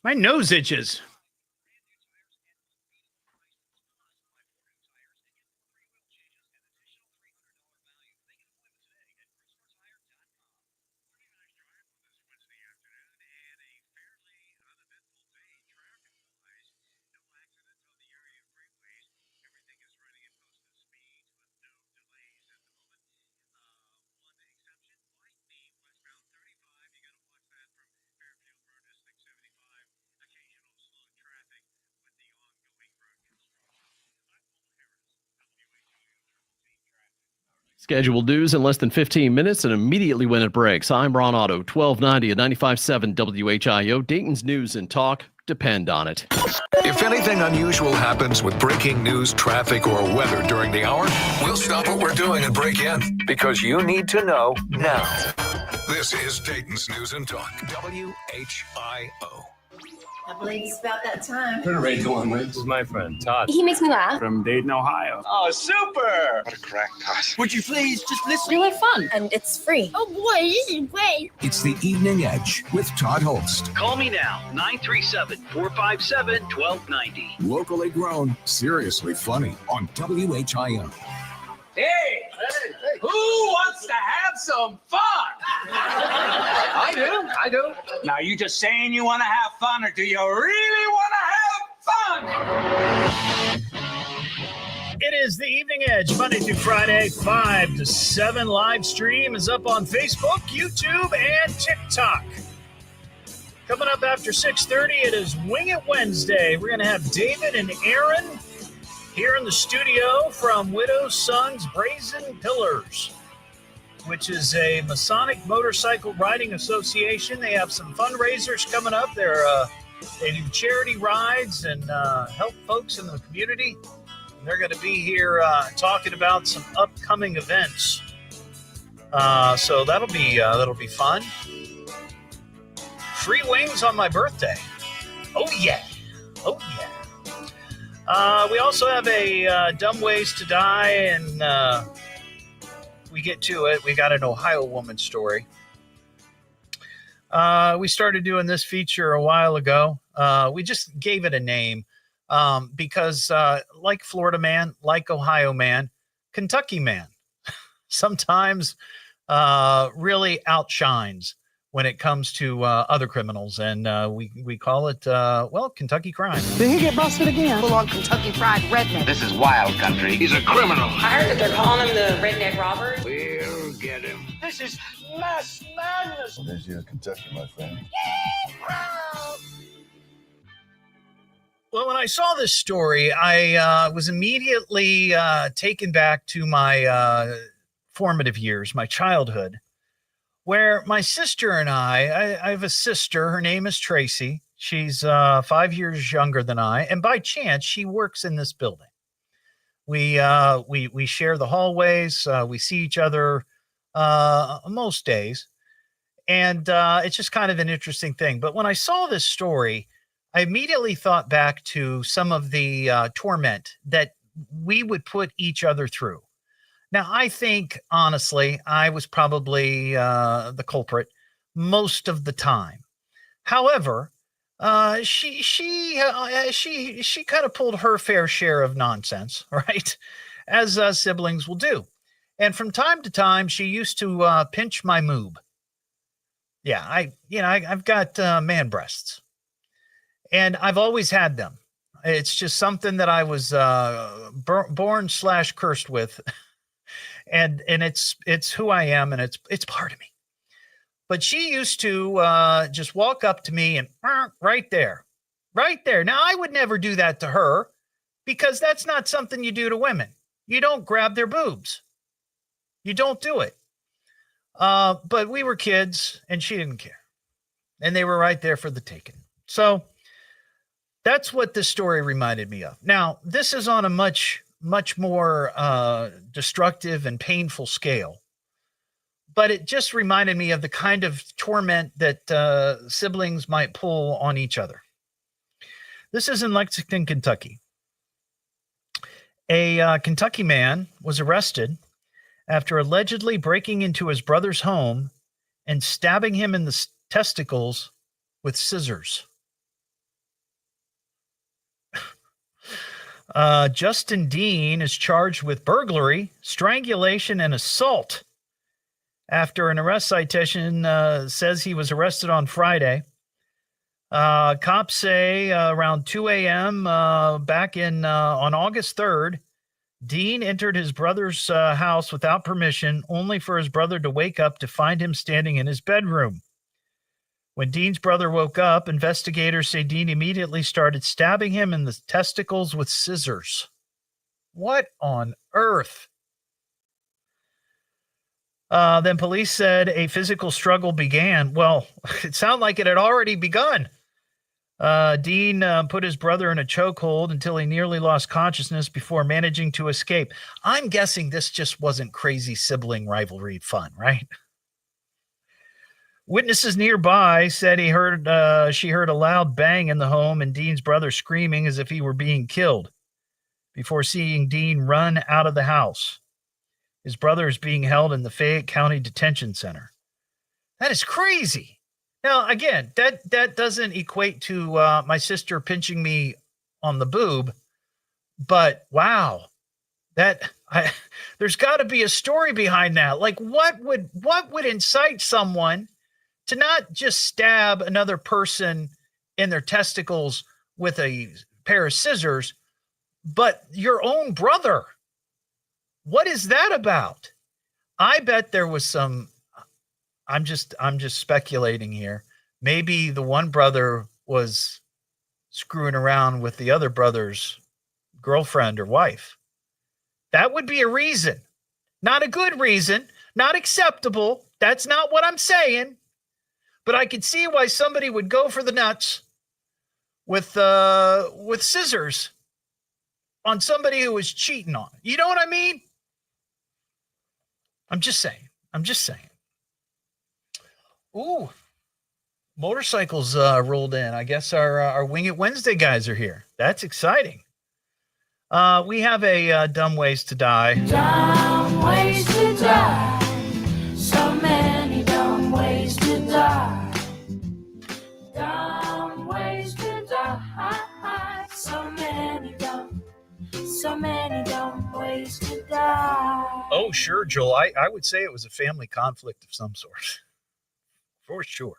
My nose itches. Scheduled news in less than 15 minutes and immediately when it breaks. I'm Ron Otto, 1290 at 95.7 WHIO. Dayton's news and talk depend on it. If anything unusual happens with breaking news, traffic, or weather during the hour, we'll stop what we're doing and break in because you need to know now. This is Dayton's News and Talk, WHIO. I believe it's about that time. Turn the radio on, This is my friend, Todd. He makes me laugh. From Dayton, Ohio. Oh, super! What a crackpot. Would you please just listen? Really fun. And it's free. Oh boy, this is great. It's the Evening Edge with Todd Hollst. Call me now, 937-457-1290. Locally grown, seriously funny on WHIO. Hey, who wants to have some fun? I do. Now, you just saying you want to have fun, or do you really want to have fun? It is the Evening Edge, Monday through Friday, 5 to 7. Live stream is up on Facebook, YouTube, and TikTok. Coming up after 6:30, it is Wing It Wednesday. We're going to have David and Aaron here in the studio from Widow's Sons Brazen Pillars, which is a Masonic Motorcycle Riding Association. They have some fundraisers coming up. They do charity rides and help folks in the community. And they're going to be here talking about some upcoming events. So that'll be fun. Free wings on my birthday. Oh yeah. We also have a Dumb Ways to Die and we get to it, we got an Ohio woman story. We started doing this feature a while ago. We just gave it a name because like Florida man, like Ohio man, Kentucky man sometimes really outshines when it comes to other criminals. And we call it, Kentucky crime. Did he get busted again? Full on Kentucky Fried Redneck. This is wild country. He's a criminal. I heard that they're calling him the Redneck Robber. We'll get him. This is mass madness. Well, there's your Kentucky, my friend. Well, when I saw this story, I was immediately taken back to my formative years, my childhood, where my sister and I have a sister. Her name is Tracy. She's 5 years younger than I, and by chance, she works in this building. We share the hallways. We see each other most days, and it's just kind of an interesting thing. But when I saw this story, I immediately thought back to some of the torment that we would put each other through. Now, I think, honestly, I was probably the culprit most of the time. However, she kind of pulled her fair share of nonsense, right? As siblings will do. And from time to time, she used to pinch my moob. Yeah, I've got man breasts. And I've always had them. It's just something that I was born/cursed with. And it's who I am, and it's part of me. But she used to just walk up to me and right there. Now, I would never do that to her because that's not something you do to women. You don't grab their boobs. You don't do it. But we were kids, and she didn't care. And they were right there for the taking. So that's what this story reminded me of. Now, this is on a much more destructive and painful scale. But it just reminded me of the kind of torment that siblings might pull on each other. This is in Lexington, Kentucky. A Kentucky man was arrested after allegedly breaking into his brother's home and stabbing him in the testicles with scissors. Justin Dean is charged with burglary, strangulation, and assault after an arrest citation says he was arrested on Friday. Cops say around 2 a.m. Back on August 3rd, Dean entered his brother's house without permission, only for his brother to wake up to find him standing in his bedroom. When Dean's brother woke up, investigators say Dean immediately started stabbing him in the testicles with scissors. What on earth? Then police said a physical struggle began. Well, it sounded like it had already begun. Dean put his brother in a chokehold until he nearly lost consciousness before managing to escape. I'm guessing this just wasn't crazy sibling rivalry fun, right? Witnesses nearby said she heard a loud bang in the home and Dean's brother screaming as if he were being killed before seeing Dean run out of the house. His brother is being held in the Fayette County Detention Center. That is crazy. Now, again, that doesn't equate to my sister pinching me on the boob, but wow, there's got to be a story behind that. Like, what would incite someone to not just stab another person in their testicles with a pair of scissors, but your own brother? What is that about? I bet there was some, I'm just speculating here. Maybe the one brother was screwing around with the other brother's girlfriend or wife. That would be a reason. Not a good reason, not acceptable. That's not what I'm saying. But I could see why somebody would go for the nuts with scissors on somebody who was cheating on. You know what I mean? I'm just saying. Ooh, motorcycles rolled in. I guess our Wing It Wednesday guys are here. That's exciting. We have a Dumb Ways to Die. Dumb ways to die. die. So many dumb ways to die. Dumb ways to die. So many dumb ways to die. Oh, sure, Joel. I would say it was a family conflict of some sort. For sure.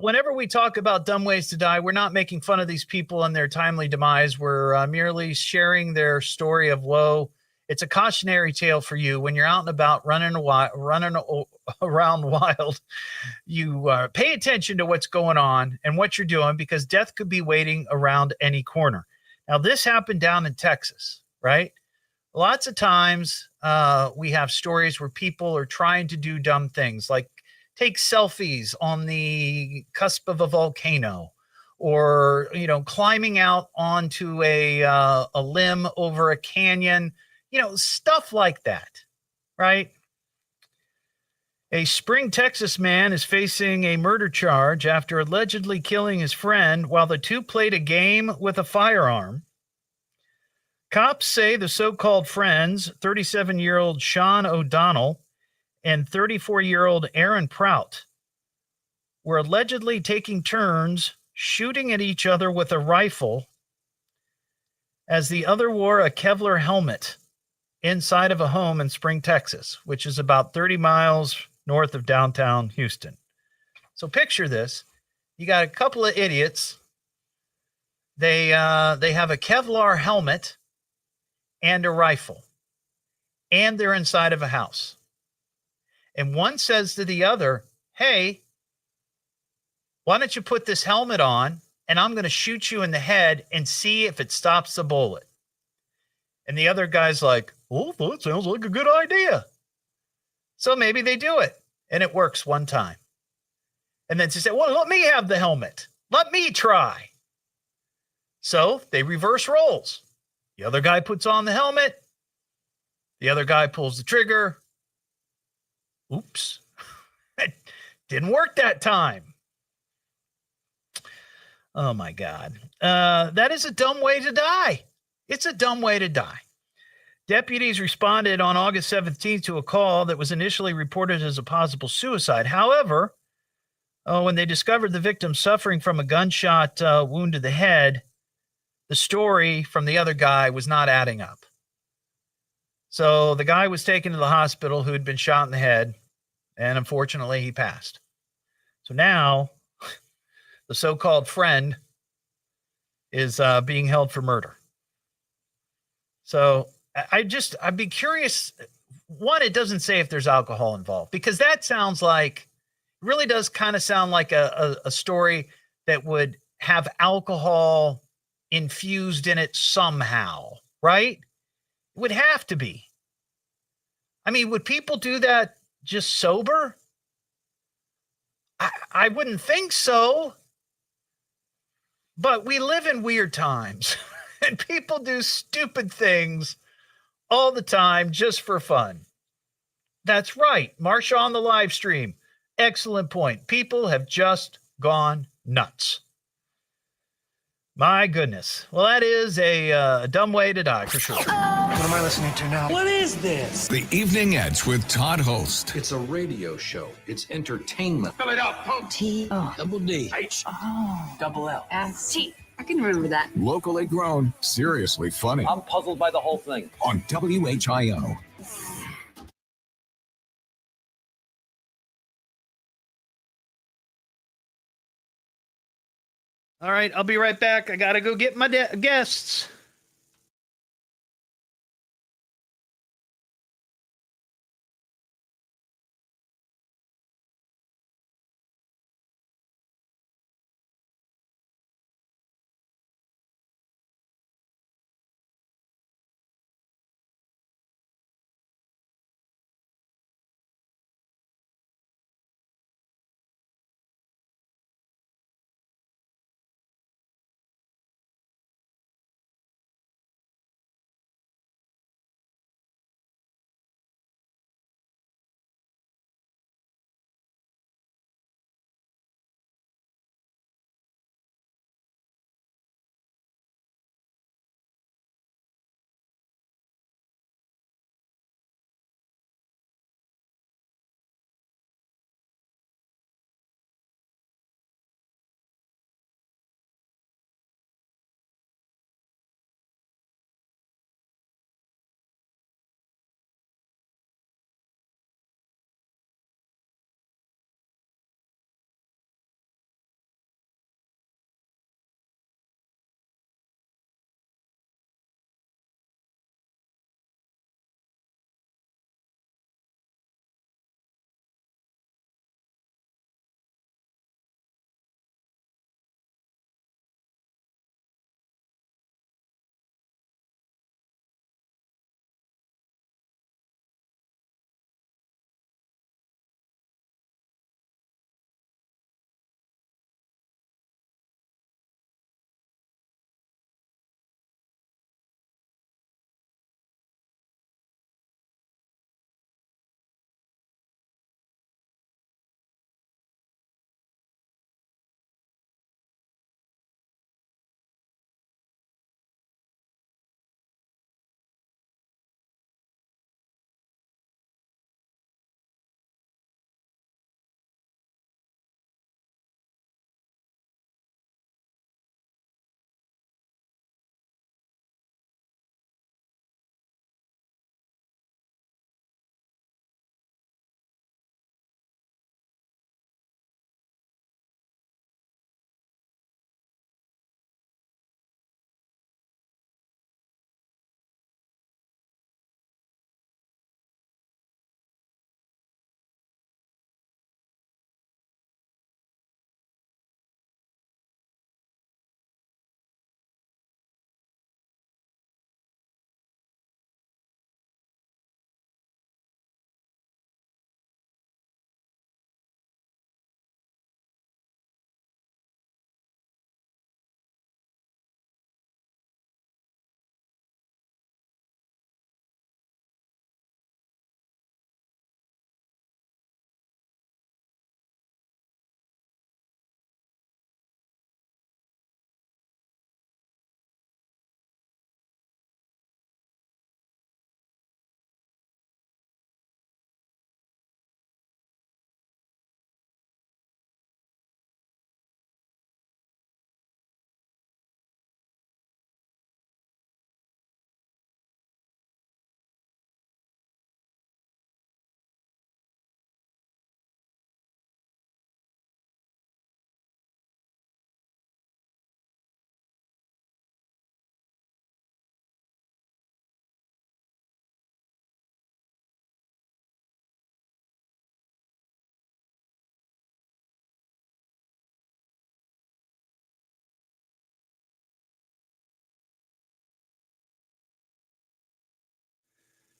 Whenever we talk about dumb ways to die, we're not making fun of these people and their timely demise. We're merely sharing their story of woe. It's a cautionary tale for you when you're out and about running around wild. You pay attention to what's going on and what you're doing, because death could be waiting around any corner. Now, this happened down in Texas, right? Lots of times we have stories where people are trying to do dumb things, like take selfies on the cusp of a volcano, or, climbing out onto a limb over a canyon, stuff like that, right? A Spring, Texas man is facing a murder charge after allegedly killing his friend while the two played a game with a firearm. Cops say the so-called friends, 37-year-old Sean O'Donnell and 34-year-old Aaron Prout, were allegedly taking turns shooting at each other with a rifle as the other wore a Kevlar helmet inside of a home in Spring, Texas, which is about 30 miles north of downtown Houston. So picture this. You got a couple of idiots. They have a Kevlar helmet and a rifle, and they're inside of a house. And one says to the other, hey, why don't you put this helmet on, and I'm going to shoot you in the head and see if it stops the bullet. And the other guy's like, oh, that sounds like a good idea. So maybe they do it, and it works one time. And then she said, well, let me have the helmet. Let me try. So they reverse roles. The other guy puts on the helmet. The other guy pulls the trigger. Oops. It didn't work that time. Oh, my God. That is a dumb way to die. It's a dumb way to die. Deputies responded on August 17th to a call that was initially reported as a possible suicide. However, when they discovered the victim suffering from a gunshot wound to the head, the story from the other guy was not adding up. So the guy was taken to the hospital who had been shot in the head, and unfortunately he passed. So now the so-called friend is being held for murder. So I'd be curious. One, it doesn't say if there's alcohol involved, because that sounds like, really does kind of sound like a story that would have alcohol infused in it somehow, right? It would have to be. I mean, would people do that just sober? I wouldn't think so. But we live in weird times, and people do stupid things all the time just for fun. That's right. Marsha on the live stream. Excellent point. People have just gone nuts. My goodness. Well, that is a dumb way to die, for sure. What am I listening to now? What is this? The Evening Edge with Todd Hollst. It's a radio show. It's entertainment. Fill it up, T-O. Double D. H. Oh. Double L. S-T. I can remember that. Locally grown, seriously funny. I'm puzzled by the whole thing. On WHIO. All right, I'll be right back. I got to go get my guests.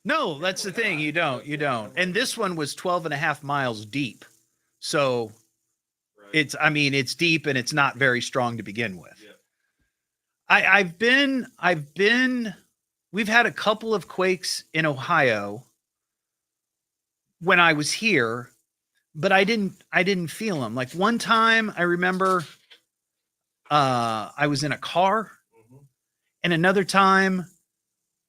No, that's the thing. You don't. And this one was 12 and a half miles deep. So it's deep and it's not very strong to begin with. We've had a couple of quakes in Ohio when I was here, but I didn't feel them. Like one time I remember I was in a car, and another time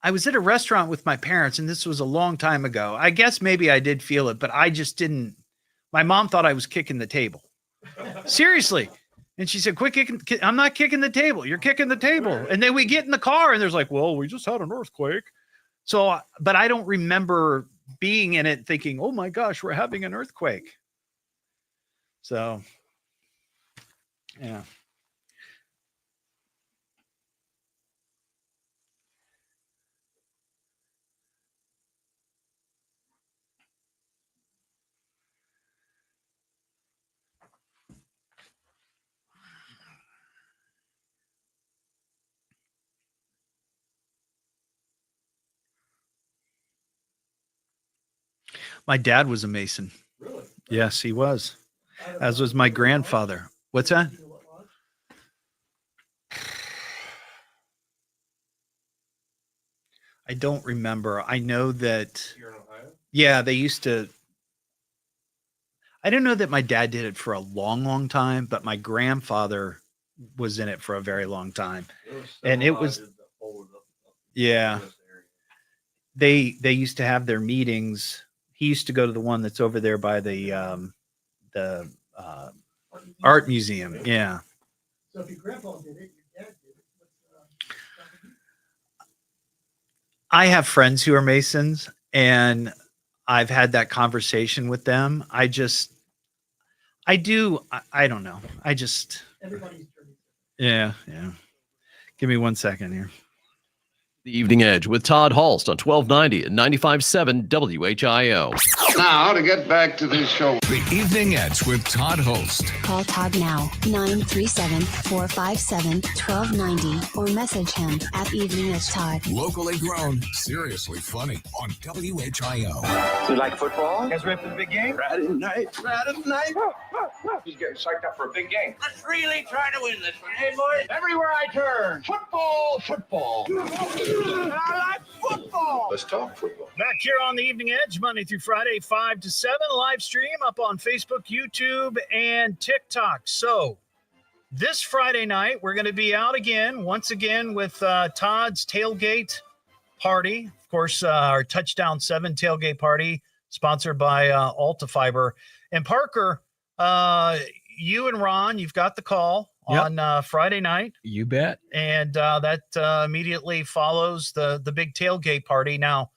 I was at a restaurant with my parents, and this was a long time ago. I guess maybe I did feel it, but I just didn't. My mom thought I was kicking the table. Seriously. And she said, quit kicking. I'm not kicking the table. You're kicking the table. And then we get in the car and there's like, well, we just had an earthquake. So, but I don't remember being in it thinking, oh my gosh, we're having an earthquake. So, yeah. My dad was a Mason. Really? Yes, he was. As was my grandfather. What's that? I don't remember. I know that. Here in Ohio? Yeah, they used to. I don't know that my dad did it for a long, long time, but my grandfather was in it for a very long time. And it was. Yeah. They used to have their meetings. He used to go to the one that's over there by the art museum. Yeah. So if your grandpa did it, your dad did it. I have friends who are Masons, and I've had that conversation with them. I don't know. Everybody's dirty. Yeah. Give me 1 second here. The Evening Edge with Todd Hollst on 1290 and 95.7 WHIO. Now, to get back to this show. The Evening Edge with Todd Hollst. Call Todd now, 937-457-1290, or message him at Evening Edge Todd. Locally grown, seriously funny on WHIO. You like football? You guys ready for the big game? Friday night. He's getting psyched up for a big game. Let's really try to win this one, hey, boys? Everywhere I turn, football. I like football. Let's talk football. Back here on the Evening Edge, Monday through Friday, 5 to 7, live stream up on Facebook, YouTube, and TikTok. So this Friday night, we're going to be out once again, with Todd's tailgate party. Of course, our Touchdown 7 tailgate party, sponsored by Alta Fiber. And Parker, you and Ron, you've got the call on Friday night. You bet. And that immediately follows the big tailgate party. Now,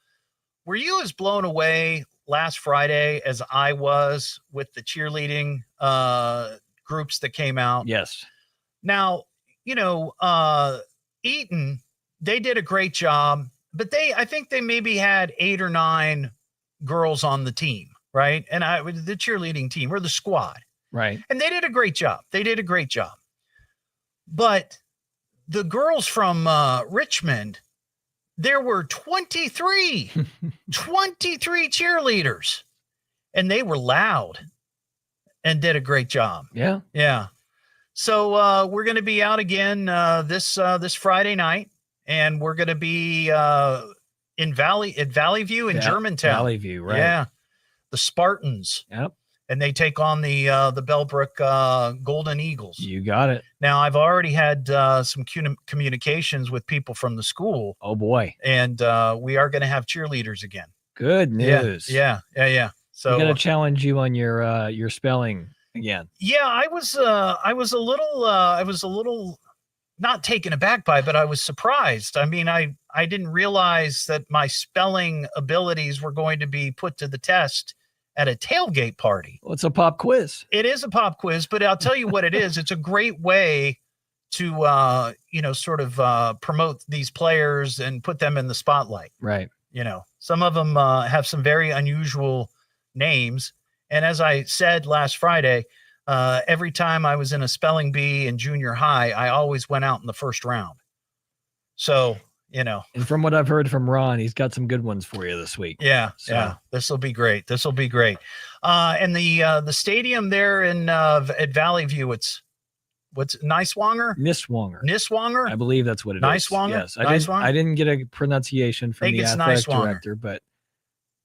were you as blown away last Friday as I was with the cheerleading groups that came out? Yes. Now, Eaton, they did a great job, but I think they maybe had 8 or 9 girls on the team, right? And the cheerleading team, or the squad. Right. And they did a great job. But the girls from Richmond, there were 23 cheerleaders, and they were loud and did a great job. Yeah. Yeah. So we're going to be out again this Friday night, and we're going to be in Valley View in Germantown. Valley View, right. Yeah. The Spartans. Yep. And they take on the Bellbrook Golden Eagles. You got it. Now, I've already had some communications with people from the school. Oh, boy. And we are going to have cheerleaders again. Good news. Yeah. So I'm going to challenge you on your spelling again. Yeah, I was a little not taken aback by it, but I was surprised. I mean, I didn't realize that my spelling abilities were going to be put to the test at a tailgate party. Well, it's a pop quiz. It is a pop quiz, but I'll tell you what it is. It's a great way to, promote these players and put them in the spotlight. Right. Some of them have some very unusual names. And as I said last Friday, every time I was in a spelling bee in junior high, I always went out in the first round. So, And from what I've heard from Ron, he's got some good ones for you this week. Yeah, So- yeah. This will be great. And the stadium there at Valley View, what's Niswonger? Niswonger. I believe that's what it is. Niswonger? Yes. Niswonger? I didn't get a pronunciation from think the it's athletic Niswonger. director, but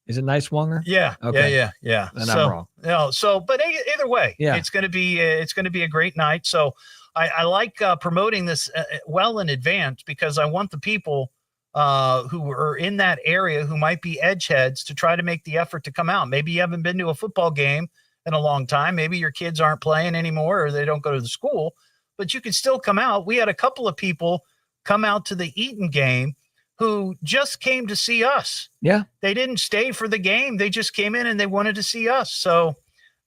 is it Niswonger? Yeah. Okay. Yeah. Then I'm wrong. But either way, Yeah. it's going to be a great night. So I like promoting this well in advance because I want the people who are in that area who might be edgeheads to try to make the effort to come out. Maybe you haven't been to a football game in a long time. Maybe your kids aren't playing anymore or they don't go to the school, but you can still come out. We had a couple of people come out to the Eaton game who just came to see us. Yeah. They didn't stay for the game. They just came in and they wanted to see us. So it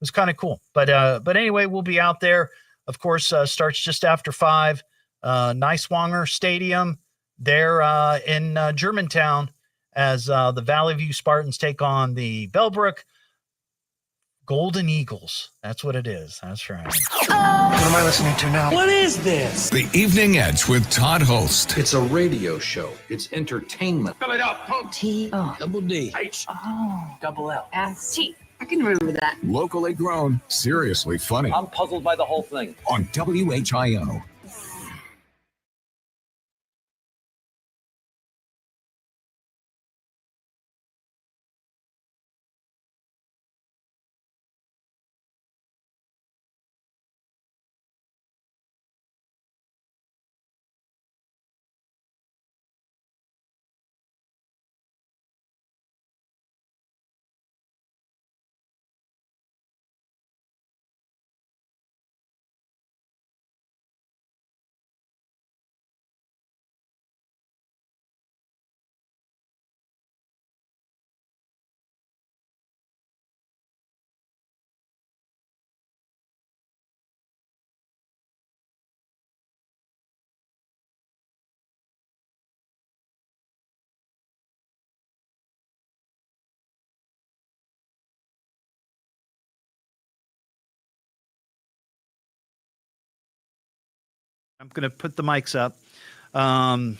was kind of cool. But anyway, we'll be out there. Of course, starts just after 5. Niswonger Stadium there in Germantown as the Valley View Spartans take on the Bellbrook Golden Eagles. That's what it is. That's right. What am I listening to now? What is this? The Evening Edge with Todd Hollst. It's a radio show. It's entertainment. Fill it up. T-O. Double D. H. Oh. Double L. S-T. I can remember that. Locally grown, seriously funny. I'm puzzled by the whole thing. On WHIO. I'm going to put the mics up. And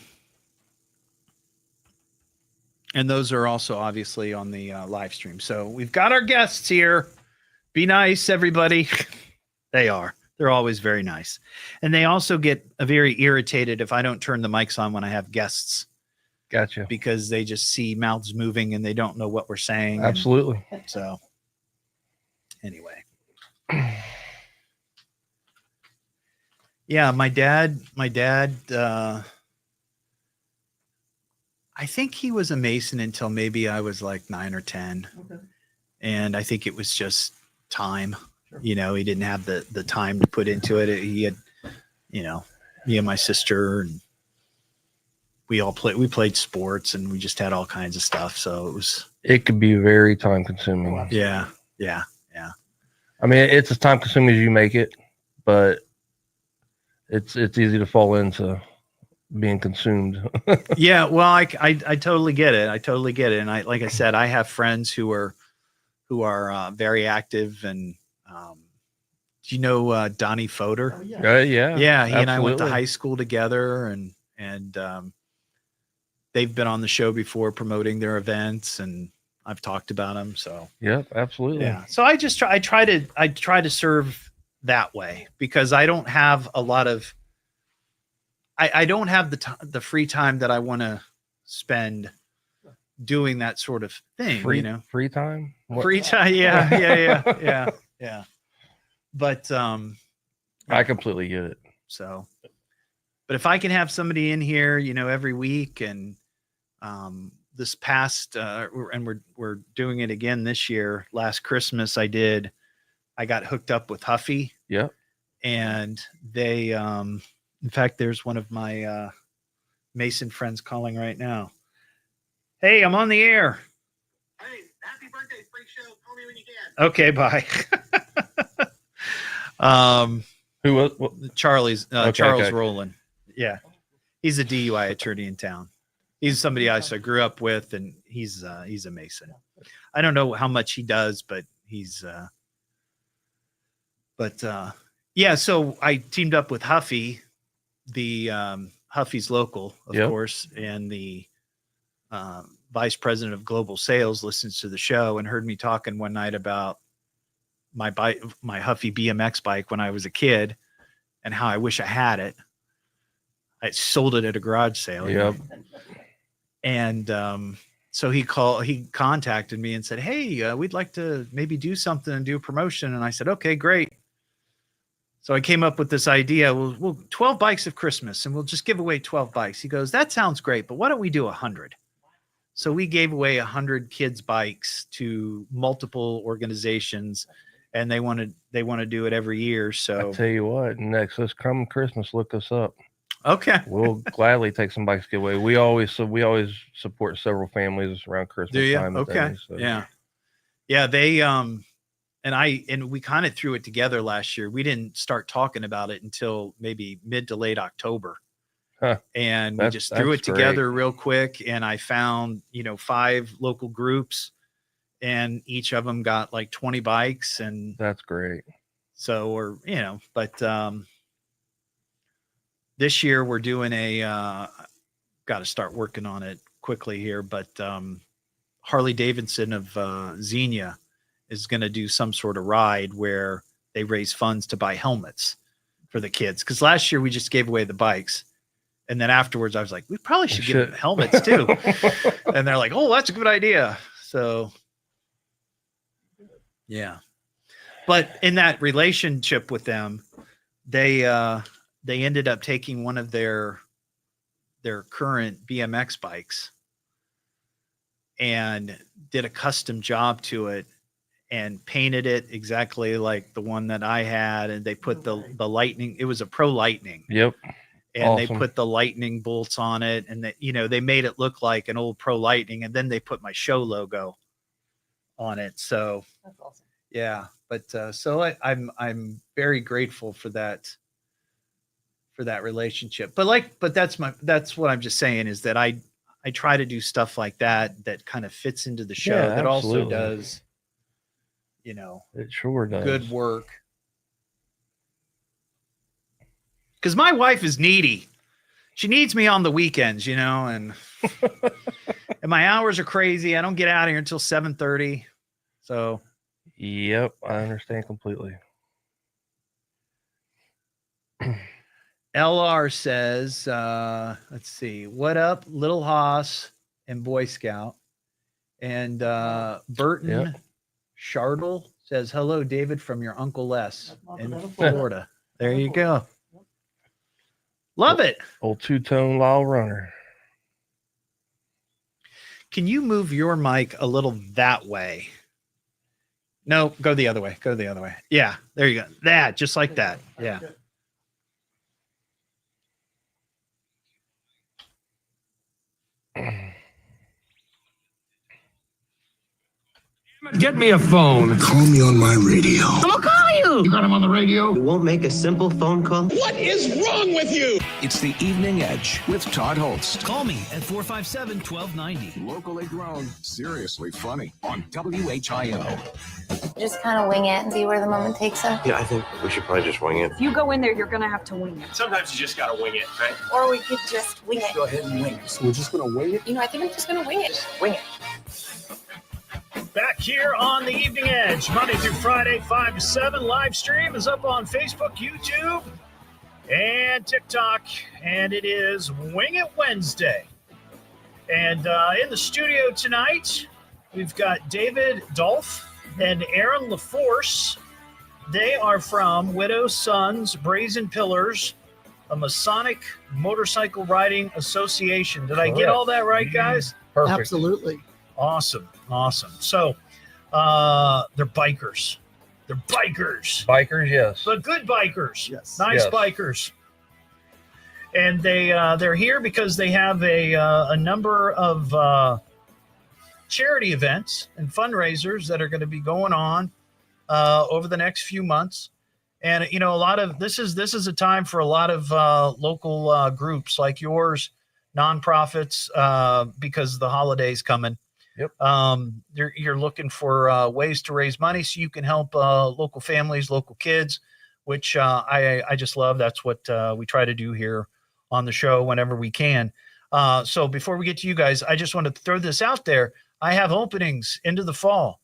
those are also obviously on the live stream. So we've got our guests here. Be nice, everybody. They are. They're always very nice. And they also get very irritated if I don't turn the mics on when I have guests. Gotcha. Because they just see mouths moving and they don't know what we're saying. Absolutely. So anyway. Yeah, my dad, I think he was a Mason until maybe I was like 9 or 10. Okay. And I think it was just time. Sure. You know, he didn't have the time to put into it. He had, you know, me and my sister, and we played sports, and we just had all kinds of stuff. So it could be very time consuming. Yeah. I mean, it's as time consuming as you make it, but it's easy to fall into being consumed. Yeah, well, I totally get it. And like I said, I have friends who are very active. And do you know Donnie Fodor? Oh, yeah. Yeah, he absolutely. and I went to high school together, and they've been on the show before promoting their events, and I've talked about them. So Yep, absolutely. yeah. So I try to serve that way, because I don't have a lot of I don't have the free time that I want to spend doing that sort of thing. Free time. What? Free time. Yeah. But I completely get it. So, but if I can have somebody in here, you know, every week, and this past and we're doing it again this year. Last Christmas I got hooked up with Huffy. Yeah. And they in fact, there's one of my Mason friends calling right now. Hey, I'm on the air. Hey, happy birthday, freak show. Call me when you can. Okay, bye. Who was Charlie's okay, Charles okay. Rowland. Yeah. He's a DUI attorney in town. He's somebody I grew up with, and he's a Mason. I don't know how much he does, but he's yeah, so I teamed up with Huffy. The Huffy's Local, of Yep. course, and the vice president of global sales listens to the show and heard me talking one night about my bike, my Huffy BMX bike when I was a kid, and how I wish I had it. I sold it at a garage sale. you Yep. know. And so he contacted me and said, "Hey, we'd like to maybe do something and do a promotion." And I said, "Okay, great." So I came up with this idea. We'll 12 bikes of Christmas, and we'll just give away 12 bikes. He goes, "That sounds great, but why don't we do 100?" So we gave away 100 kids' bikes to multiple organizations, and they want to do it every year. So I tell you what, next this coming Christmas, look us up. Okay. We'll gladly take some bikes giveaway. We always support several families around Christmas do you? time. and Okay. things, so. Yeah. They and we kind of threw it together last year. We didn't start talking about it until maybe mid to late October. Huh. And we just threw it together real quick. And I found, 5 local groups, and each of them got like 20 bikes. And that's great. So, but this year we're doing got to start working on it quickly here, but Harley Davidson of Xenia is going to do some sort of ride where they raise funds to buy helmets for the kids. Because last year we just gave away the bikes. And then afterwards I was like, we probably should give them helmets too. And they're like, "Oh, that's a good idea." So, yeah. But in that relationship with them, they ended up taking one of their current BMX bikes and did a custom job to it and painted it exactly like the one that I had. And they put the lightning, it was a Pro Lightning. Yep. And awesome. They put the lightning bolts on it, and they made it look like an old Pro Lightning, and then they put my show logo on it. So That's awesome. Yeah. But so I'm very grateful for that relationship. But that's what I'm just saying is that I try to do stuff like that kind of fits into the show, that also does, it sure does good work. Because my wife is needy. She needs me on the weekends, and and my hours are crazy. I don't get out of here until 7:30. So yep, I understand completely. LR says, let's see, what up, Little Hoss and Boy Scout. And Burton Shardle says, "Hello, David, from your Uncle Les in Florida." There you go. Love it. Old two-tone law runner. Can you move your mic a little that way? No, go the other way. Go the other way. Yeah, there you go. That, just like that. Yeah. Get me a phone. Call me on my radio. I'm gonna call you. You got him on the radio? You won't make a simple phone call? What is wrong with you? It's the Evening Edge with Todd Hollst. Call me at 457-1290. Locally grown, seriously funny on WHIO. Just kind of wing it and see where the moment takes us. Yeah, I think we should probably just wing it. If you go in there, you're gonna have to wing it. Sometimes you just gotta wing it, right? Or we could just wing it. Go ahead and wing it. So we're just gonna wing it? I think I'm just going to wing it. Wing it. Back here on the Evening Edge, Monday through Friday, 5 to 7. Live stream is up on Facebook, YouTube, and TikTok, and it is Wing It Wednesday. And in the studio tonight, we've got David Dolph and Aaron LaForce. They are from Widow Sons Brazen Pillars, a Masonic motorcycle riding association. Did I get all that right, guys? Perfect. Absolutely. Awesome. So they're bikers. They're bikers. Bikers, yes. But good bikers. Yes. Nice Yes. bikers. And they're here because they have a number of charity events and fundraisers that are going to be going on over the next few months. And a lot of this is a time for a lot of local groups like yours, nonprofits, because the holidays coming. Yep. You're looking for ways to raise money so you can help local families, local kids, which I just love. That's what we try to do here on the show whenever we can. So before we get to you guys, I just want to throw this out there. I have openings into the fall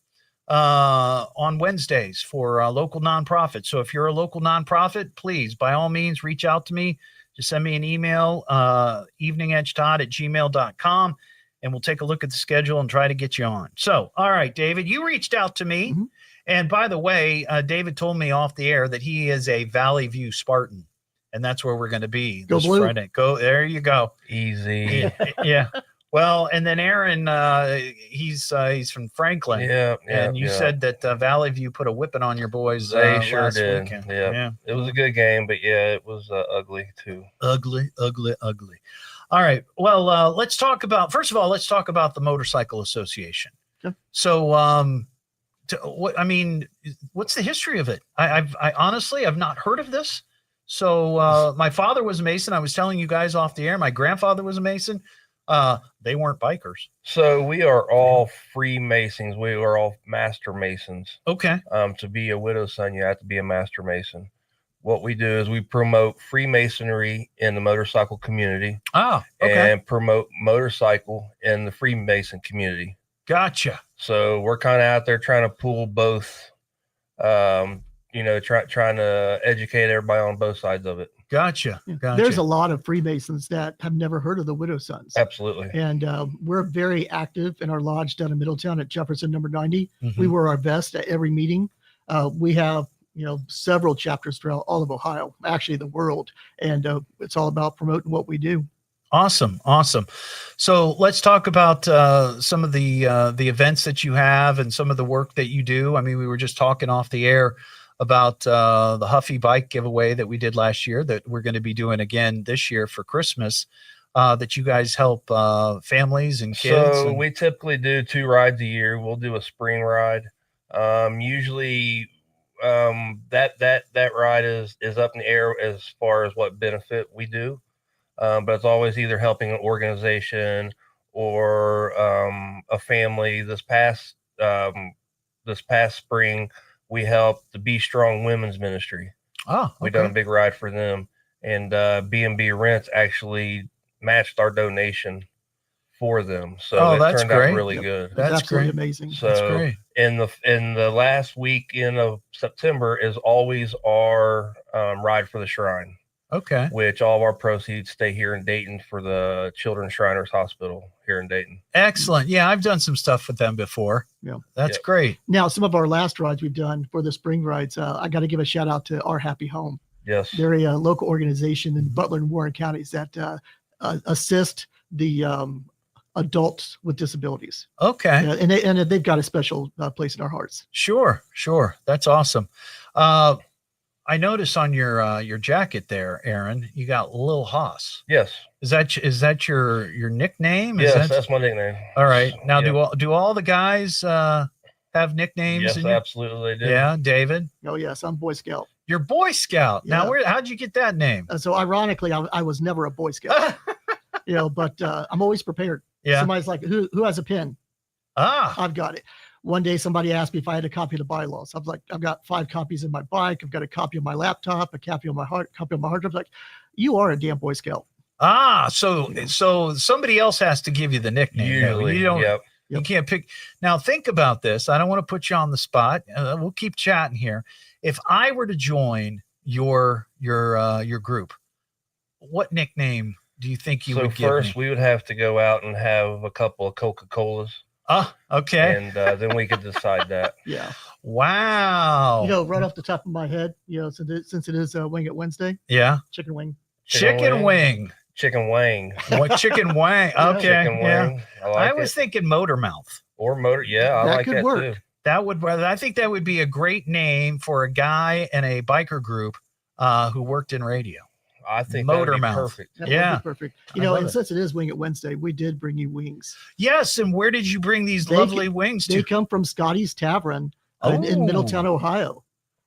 on Wednesdays for local nonprofits. So if you're a local nonprofit, please, by all means, reach out to me. Just send me an email, eveningedgetodd@gmail.com, and we'll take a look at the schedule and try to get you on. So, all right, David, you reached out to me. Mm-hmm. And by the way, David told me off the air that he is a Valley View Spartan, and that's where we're going to be this Friday. Go, there you go. Easy. Yeah. Well, and then Aaron, he's from Franklin. Yeah. And you said that Valley View put a whipping on your boys. They sure last did. Weekend. Yeah. It was a good game, but yeah, it was ugly too. Ugly. All right. Well, let's talk about the Motorcycle Association. Yep. So, what's the history of it? I honestly, I've not heard of this. So, my father was a Mason. I was telling you guys off the air. My grandfather was a Mason. They weren't bikers. So we are all Freemasons. We are all Master Masons. Okay. To be a widow's son, you have to be a Master Mason. What we do is we promote Freemasonry in the motorcycle community. Oh, okay. And promote motorcycle in the Freemason community. Gotcha. So we're kind of out there trying to pull both, trying to educate everybody on both sides of it. Gotcha. There's a lot of Freemasons that have never heard of the Widow Sons. Absolutely. And we're very active in our lodge down in Middletown at Jefferson number 90. Mm-hmm. We wear our vest at every meeting. We have, several chapters throughout all of Ohio, actually the world. And it's all about promoting what we do. Awesome. So let's talk about some of the events that you have and some of the work that you do. I mean, we were just talking off the air about the Huffy bike giveaway that we did last year that we're going to be doing again this year for Christmas, that you guys help families and kids. So we typically do 2 rides a year. We'll do a spring ride. Usually that ride is up in the air as far as what benefit we do. But it's always either helping an organization or a family. This past spring, we helped the Be Strong Women's Ministry. Oh, okay. We done a big ride for them, and B&B Rents actually matched our donation for them. So it turned out really good. That's great, amazing. So that's great. In the last weekend of September is always our ride for the Shrine. Okay. Which all of our proceeds stay here in Dayton for the Children's Shriners Hospital here in Dayton. Excellent. Yeah, I've done some stuff with them before. Yeah. That's great. Now, some of our last rides we've done for the spring rides, I got to give a shout out to Our Happy Home. Yes. They're a local organization in Butler and Warren counties that assist the adults with disabilities. Okay. And they've got a special place in our hearts. Sure. That's awesome. I noticed on your jacket there, Aaron, you got Lil Haas. Yes. Is that your nickname? Yes, that's my nickname. All right. Now, do all the guys have nicknames? Yes, absolutely they do. Yeah, David. Oh yes, I'm Boy Scout. You're Boy Scout. Yeah. Now, how'd you get that name? So ironically, I was never a Boy Scout. But I'm always prepared. Yeah. Somebody's like, who has a pen? I've got it. One day somebody asked me if I had a copy of the bylaws. I was like, I've got 5 copies in my bike. I've got a copy of my laptop, a copy of my hard drive. I was like, you are a damn Boy Scout. So somebody else has to give you the nickname. Usually, you don't. Yep. You can't pick. Now think about this. I don't want to put you on the spot. We'll keep chatting here. If I were to join your group, what nickname do you think you would give me? So first, we would have to go out and have a couple of Coca-Colas. Okay. And then we could decide that. Yeah. Wow. Right off the top of my head, since it is Wing It Wednesday. Yeah. Chicken wing. Chicken wing. What chicken wing? Okay. Chicken wing. I was thinking motor mouth. Or motor. Yeah, I like that work. too. I think that would be a great name for a guy in a biker group who worked in radio. I think motor that would be mouth. Perfect. That would be perfect. And since it is Wing It Wednesday, we did bring you wings. Yes, and where did you bring these lovely wings to? They come from Scotty's Tavern in Middletown, Ohio.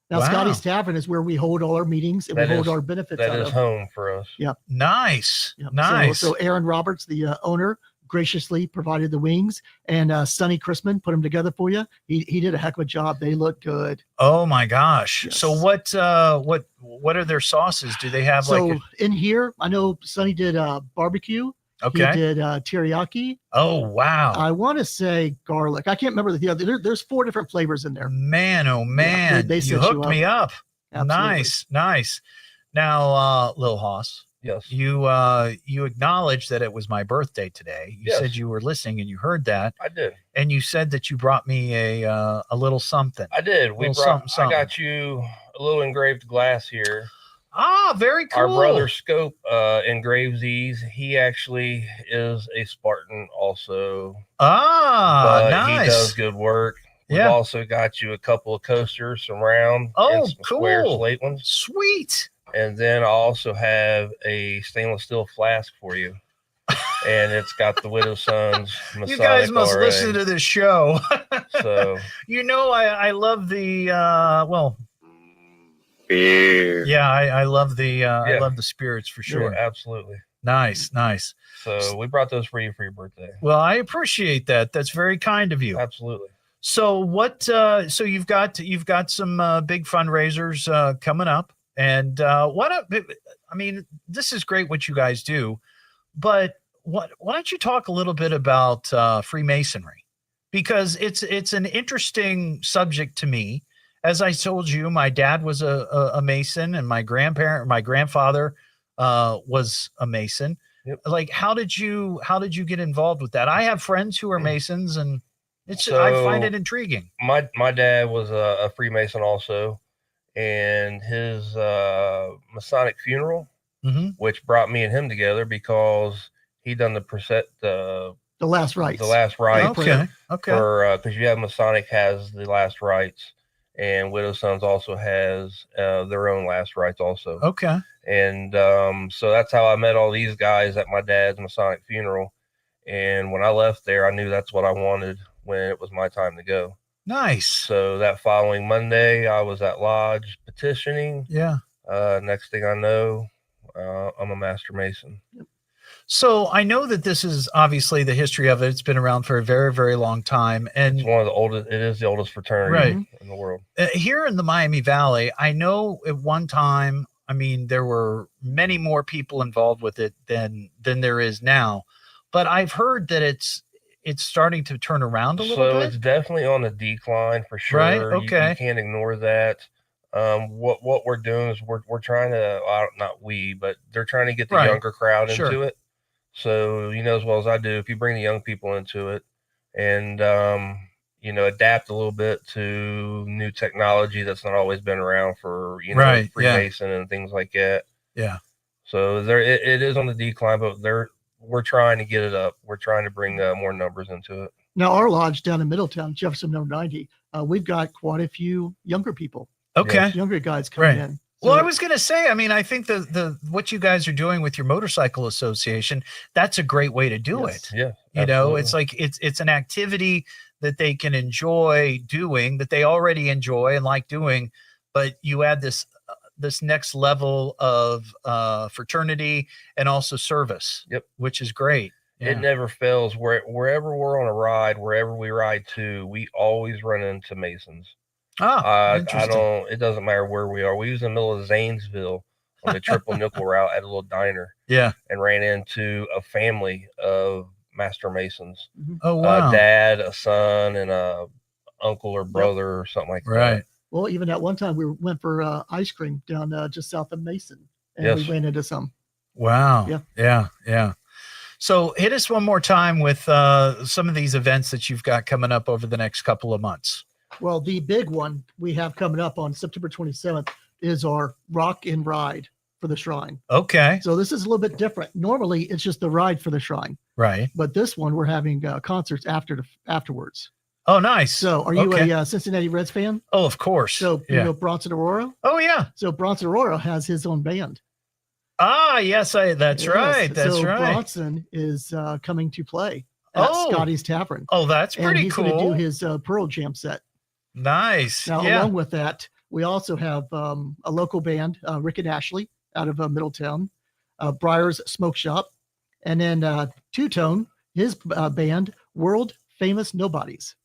Now, Scotty's Tavern is where we hold all our meetings and we hold our benefits. That is home for us. Yep. Nice. Yep. Nice. So Aaron Roberts, the owner, graciously provided the wings, and Sonny Chrisman put them together for you. He did a heck of a job. They look good. Oh my gosh! Yes. So what are their sauces? Do they have So like? in here, I know Sonny did barbecue. Okay. He did teriyaki. Oh wow! I want to say garlic. I can't remember the other. There's 4 different flavors in there. Man, oh man! they you set hooked me up. Absolutely. Nice. Now, Lil Hoss. Yes. You acknowledged that it was my birthday today. You said you were listening and you heard that. I did. And you said that you brought me a little something. I did. Something. I got you a little engraved glass here. Ah, very cool. Our brother Scope engraves these. He actually is a Spartan also. Ah, nice. He does good work. We've also got you a couple of coasters, some round and some square slate ones. Sweet. And then I also have a stainless steel flask for you. And it's got the Widow Sons Masonic You guys must RA. listen to this show. So I love the beer. Yeah, I love the I love the spirits for sure. Yeah, absolutely. Nice. So we brought those for you for your birthday. Well, I appreciate that. That's very kind of you. Absolutely. So what? So you've got some big fundraisers coming up, and this is great what you guys do, but why don't you talk a little bit about Freemasonry, because it's an interesting subject to me. As I told you, my dad was a Mason, and my grandfather was a Mason. Yep. Like, how did you get involved with that? I have friends who are Masons, and I find it intriguing. My dad was a Freemason also, and his Masonic funeral, which brought me and him together because he done the last rites. The last rites. Okay. Because you have Masonic has the last rites, and Widow Sons also has their own last rites also. Okay. And so that's how I met all these guys at my dad's Masonic funeral. And when I left there, I knew that's what I wanted when it was my time to go. Nice. So that following Monday, I was at Lodge petitioning. Yeah. Next thing I know, I'm a Master Mason. So I know that this is obviously the history of it. It's been around for a very, very long time. And it's one of the oldest. It is the oldest fraternity in the world. Here in the Miami Valley, I know at one time, there were many more people involved with it than there is now. But I've heard that it's starting to turn around a little bit. So it's definitely on the decline for sure. Right. Okay. You can't ignore that. What we're doing is we're trying to, not we, but they're trying to get the younger crowd into it. So, as well as I do, if you bring the young people into it and, adapt a little bit to new technology that's not always been around for, Freemason and things like that. Yeah. So it is on the decline, but we're trying to get it up. We're trying to bring more numbers into it. Now, our lodge down in Middletown, Jefferson number 90, we've got quite a few younger people. Okay. Younger guys coming in. Well, I was going to say, I think the what you guys are doing with your motorcycle association, that's a great way to do it. Yeah. It's like it's an activity that they can enjoy doing, that they already enjoy and like doing, but you add this next level of fraternity and also service. Yep. Which is great. It never fails. Wherever we're on a ride, wherever we ride to, we always run into Masons. Interesting. It doesn't matter where we are. We was in the middle of Zanesville on the triple nickel route at a little diner. Yeah. And ran into a family of Master Masons. Oh, wow. A dad, a son, and a uncle or brother or something like that. Right. Well, even at one time we went for ice cream down just south of Mason, and we ran into some. Wow. Yeah. Yeah. So hit us one more time with some of these events that you've got coming up over the next couple of months. Well, the big one we have coming up on September 27th is our Rock and Ride for the Shrine. Okay. So this is a little bit different. Normally, it's just the ride for the Shrine. Right. But this one, we're having concerts afterwards. Oh, nice. So are you a Cincinnati Reds fan? Oh, of course. So you know Bronson Aurora? Oh, yeah. So Bronson Aurora has his own band. Ah, yes. That's right. That's so right. Bronson is coming to play at Scotty's Tavern. Oh, that's pretty he's cool. He's going to do his Pearl Jam set. Nice. Now, along with that, we also have a local band, Rick and Ashley, out of Middletown, Briar's Smoke Shop, and then Two Tone his band, World Famous Nobodies.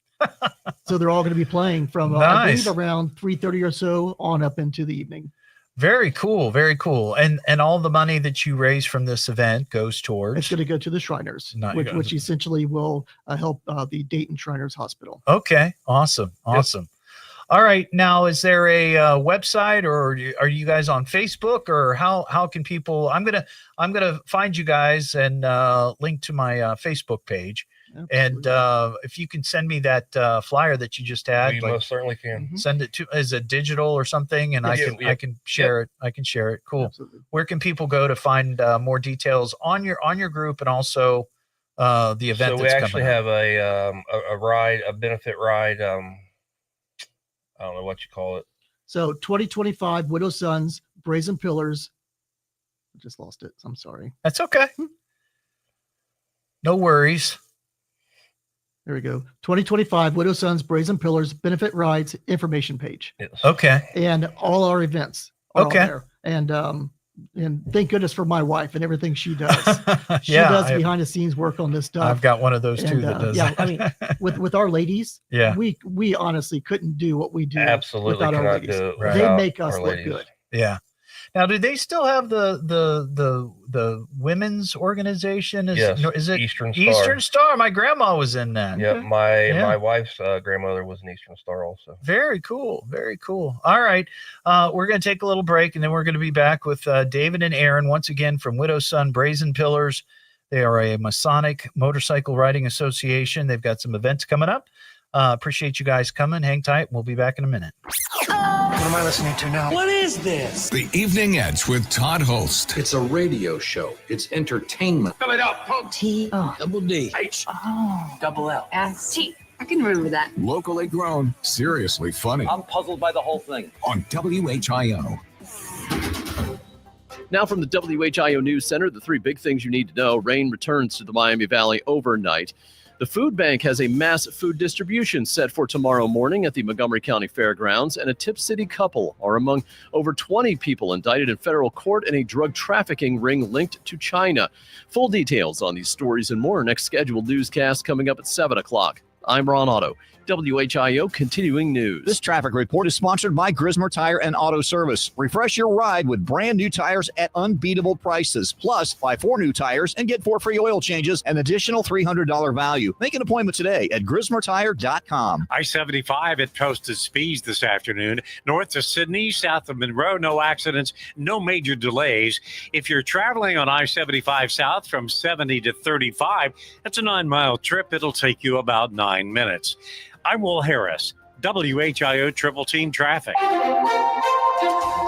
So they're all going to be playing from I Nice. believe around 3:30 or so on up into the evening. Very cool. Very cool. And all the money that you raise from this event goes towards. It's going to go to the Shriners, Not- which essentially will help the Dayton Shriners Hospital. Okay. Awesome. All right. Now, is there a website, or are you guys on Facebook, or how can people? I'm gonna find you guys and link to my Facebook page. Absolutely. And if you can send me that flyer that you just had, We most certainly can. send it to as a digital or something, and I can share it. I can share it. Cool. Absolutely. Where can people go to find more details on your group, and also the event? So we that's actually coming up? have a ride, a benefit ride. I don't know what you call it. So 2025 Widow Sons, Brazen Pillars. I just lost it. I'm sorry. That's okay. No worries. There we go. 2025 Widow Sons, Brazen Pillars, Benefit Rides information page. Yes. Okay. And all our events are Okay. on there. And thank goodness for my wife and everything she does. She Yeah, does behind the scenes work on this stuff. I've got one of those too And, that does. yeah, that. I mean, with our ladies, Yeah. we honestly couldn't do what we do Absolutely without our cannot ladies. do it They without make us our look ladies. good. Yeah. Now, do they still have the women's organization? Yes, Is it Eastern Star. Eastern Star? My grandma was in that. Yep, my Yeah. my wife's grandmother was an Eastern Star also. Very cool. Very cool. All right. We're going to take a little break, and then we're going to be back with David and Aaron once again from Widow Son Brazen Pillars. They are a Masonic motorcycle riding association. They've got some events coming up. Appreciate you guys coming. Hang tight. We'll be back in a minute. What am I listening to now? What is this? The Evening Edge with Todd Hollst. It's a radio show. It's entertainment. Fill it up, folks. T. Oh. Double D. H. Oh. Double L. S. T. I can remember that. Locally grown, seriously funny. I'm puzzled by the whole thing. On WHIO. Now from the WHIO News Center, the three big things you need to know. Rain returns to the Miami Valley overnight. The food bank has a mass food distribution set for tomorrow morning at the Montgomery County Fairgrounds, and a Tip City couple are among over 20 people indicted in federal court in a drug trafficking ring linked to China. Full details on these stories and more next scheduled newscast coming up at 7 o'clock. I'm Ron Otto. WHIO Continuing News. This traffic report is sponsored by Grismer Tire and Auto Service. Refresh your ride with brand new tires at unbeatable prices. Plus, buy 4 new tires and get 4 free oil changes, an additional $300 value. Make an appointment today at GrismerTire.com. I-75 at posted speeds this afternoon. North of Sydney, south of Monroe, no accidents, no major delays. If you're traveling on I-75 south from 70 to 35, that's a 9-mile trip. It'll take you about 9 minutes. I'm Will Harris, WHIO Triple Team Traffic.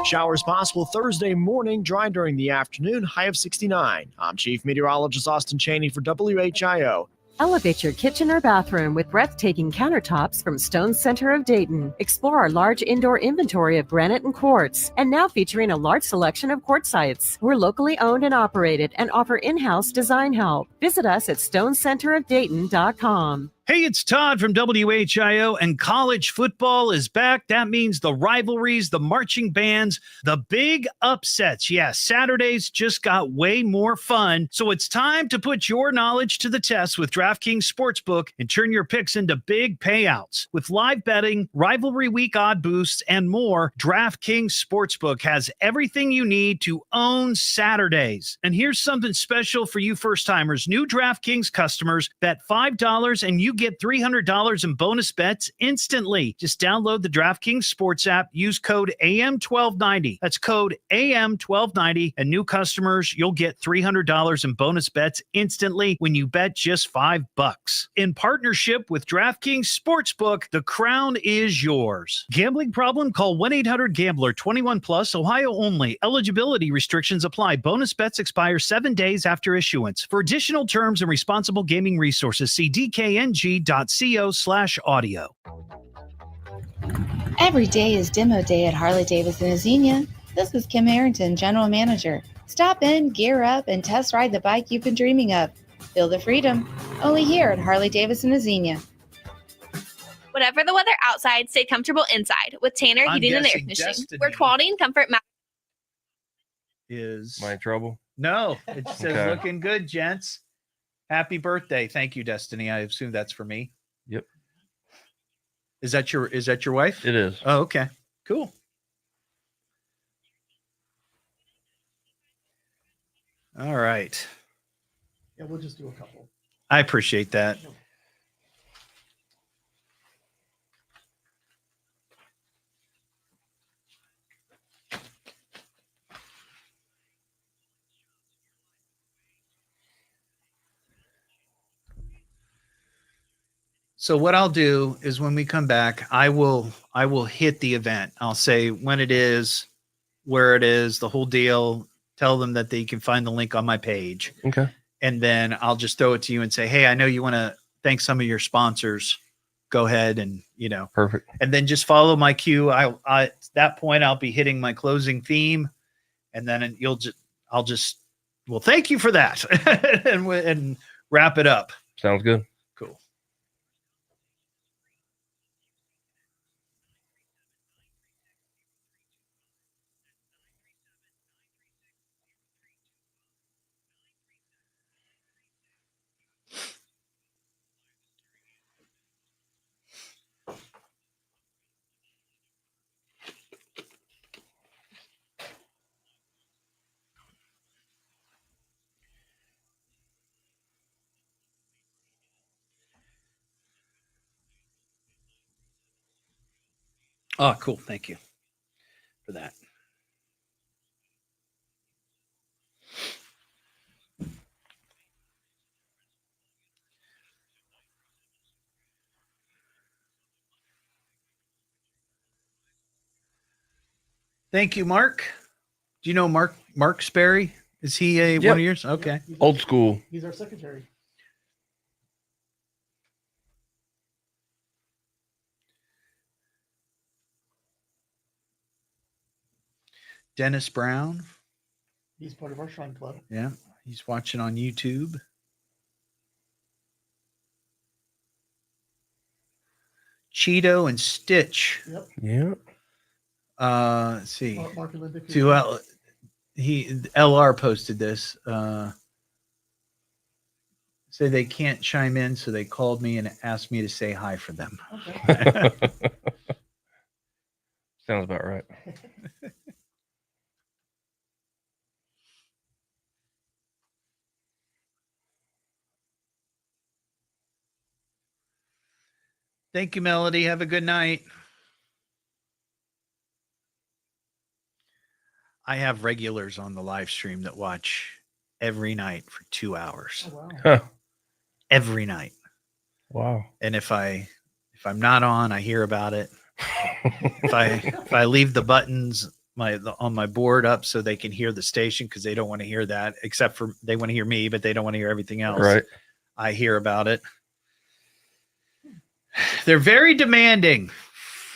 Showers possible Thursday morning, dry during the afternoon, high of 69. I'm Chief Meteorologist Austin Chaney for WHIO. Elevate your kitchen or bathroom with breathtaking countertops from Stone Center of Dayton. Explore our large indoor inventory of granite and quartz, and now featuring a large selection of quartzites. We're locally owned and operated and offer in-house design help. Visit us at stonecenterofdayton.com. Hey, it's Todd from WHIO, and college football is back. That means the rivalries, the marching bands, the big upsets. Yeah, Saturdays just got way more fun. So it's time to put your knowledge to the test with DraftKings Sportsbook and turn your picks into big payouts. With live betting, rivalry week odd boosts, and more, DraftKings Sportsbook has everything you need to own Saturdays. And here's something special for you first-timers. New DraftKings customers, bet $5 and you get $300 in bonus bets instantly. Just download the DraftKings Sports app. Use code AM1290. That's code AM1290. And new customers, you'll get $300 in bonus bets instantly when you bet just $5. In partnership with DraftKings Sportsbook, the crown is yours. Gambling problem? Call 1-800-GAMBLER. 21 plus, Ohio only. Eligibility restrictions apply. Bonus bets expire 7 days after issuance. For additional terms and responsible gaming resources, see dkng.co/audio. Every day is demo day at Harley-Davidson Xenia. This is Kim Harrington, General Manager. Stop in, gear up, and test ride the bike you've been dreaming of. Feel the freedom. Only here at Harley-Davidson Xenia. Whatever the weather outside, stay comfortable inside with Tanner I'm Heating and Air guessing Conditioning, Destiny. where quality and comfort matter. Is Am I in trouble? No, it says Okay. looking good, gents. Happy birthday. Thank you, Destiny. I assume that's for me. Yep. Is that your wife? It is. Oh, okay. Cool. All right. Yeah, we'll just do a couple. I appreciate that. So what I'll do is when we come back, I will hit the event. I'll say when it is, where it is, the whole deal. Tell them that they can find the link on my page. Okay. And then I'll just throw it to you and say, hey, I know you want to thank some of your sponsors. Go ahead and, Perfect. And then just follow my cue. At that point, I'll be hitting my closing theme. And then I'll just, well, thank you for that. and wrap it up. Sounds good. Cool. Oh, cool. Thank you for that. Thank you, Mark. Do you know Mark Sperry? Is he one of yours? Okay. Old school. He's our secretary. Dennis Brown. He's part of our Shrine Club. Yeah. He's watching on YouTube. Cheeto and Stitch. Yep. Yeah. Mark see. and Linda. LR posted this. Say they can't chime in, so they called me and asked me to say hi for them. Okay. Sounds about right. Thank you, Melody. Have a good night. I have regulars on the live stream that watch every night for 2 hours. Oh, wow. Huh. Every night. Wow. And if I'm not on, I hear about it. if I leave the buttons on my board up so they can hear the station, because they don't want to hear that, except for they want to hear me, but they don't want to hear everything else. Right. I hear about it. They're very demanding.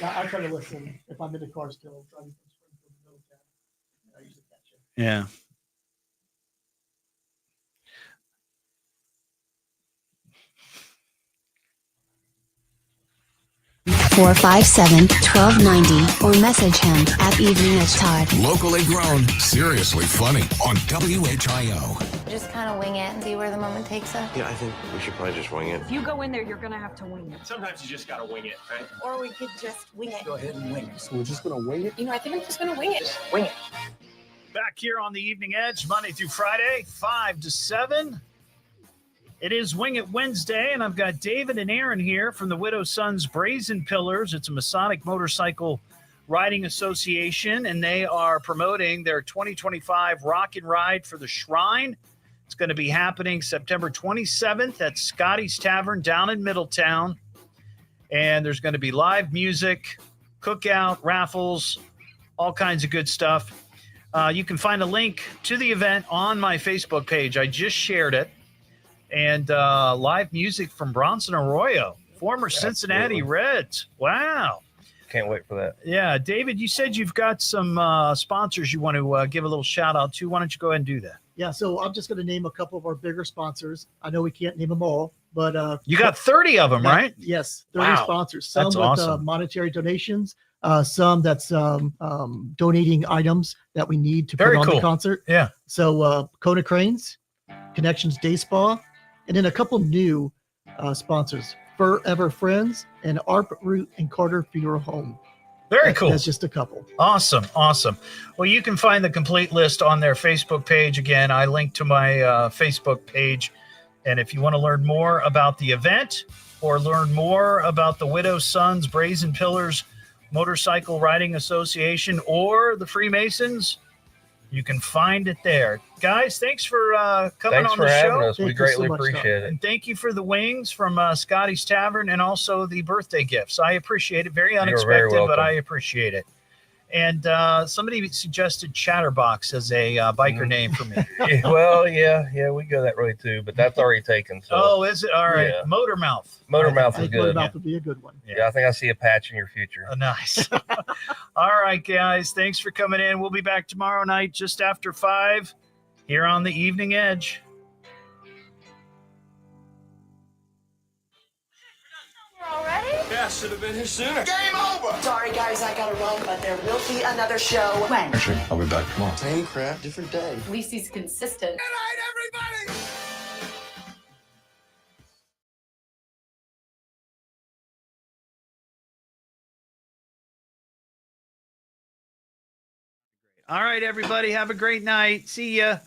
I try to listen if I'm in the car still. Driving from Springfield to Middletown. I usually catch it. Yeah. Four 457-1290 or message him at evening@Todd. Locally grown, seriously funny on WHIO. Just kind of wing it and see where the moment takes us. Yeah, I think we should probably just wing it. If you go in there, you're going to have to wing it. Sometimes you just gotta wing it, right? Or we could just wing it. Go ahead and wing it. So we're just gonna wing it? I think I'm just going to wing it. Just wing it. Back here on the Evening Edge, Monday through Friday, 5 to 7. It is Wing It Wednesday, and I've got David and Aaron here from the Widow Sons Brazen Pillars. It's a Masonic Motorcycle Riding Association, and they are promoting their 2025 Rock and Ride for the Shrine. It's going to be happening September 27th at Scotty's Tavern down in Middletown. And there's going to be live music, cookout, raffles, all kinds of good stuff. You can find a link to the event on my Facebook page. I just shared it. And live music from Bronson Arroyo, former Cincinnati Reds. Wow. Can't wait for that. Yeah. David, you said you've got some sponsors you want to give a little shout out to. Why don't you go ahead and do that? Yeah, so I'm just going to name a couple of our bigger sponsors. I know we can't name them all, but you got 30 of them, right? Yes, 30 Wow. sponsors. Some That's with awesome. monetary donations, some that's donating items that we need to Very put on cool. the concert. Yeah. So Kona Cranes, Connections Day Spa, And then a couple new sponsors, Forever Friends and ARP Root and Carter Funeral Home. Very cool. That's just a couple. Awesome. Well, you can find the complete list on their Facebook page. Again, I linked to my Facebook page. And if you want to learn more about the event or learn more about the Widow's Sons Brazen Pillars Motorcycle Riding Association or the Freemasons, you can find it there. Guys, thanks for coming on the show. Thanks for having us. We greatly appreciate it. And thank you for the wings from Scotty's Tavern and also the birthday gifts. I appreciate it. Very unexpected, but I appreciate it. And somebody suggested Chatterbox as a biker name for me. Well, yeah, we go that way too, but that's already taken. So. Oh, is it? All right. Yeah. Motormouth. Motormouth is good. Motormouth would be a good one. Yeah, I think I see a patch in your future. Nice. All right, guys. Thanks for coming in. We'll be back tomorrow night just after 5 here on the Evening Edge. Already? Yeah, should have been here sooner. Game over! Sorry, guys, I gotta run, but there will be another show. When? Actually, I'll be back tomorrow. Same crap, different day. At least he's consistent. All right, everybody. Have a great night. See ya.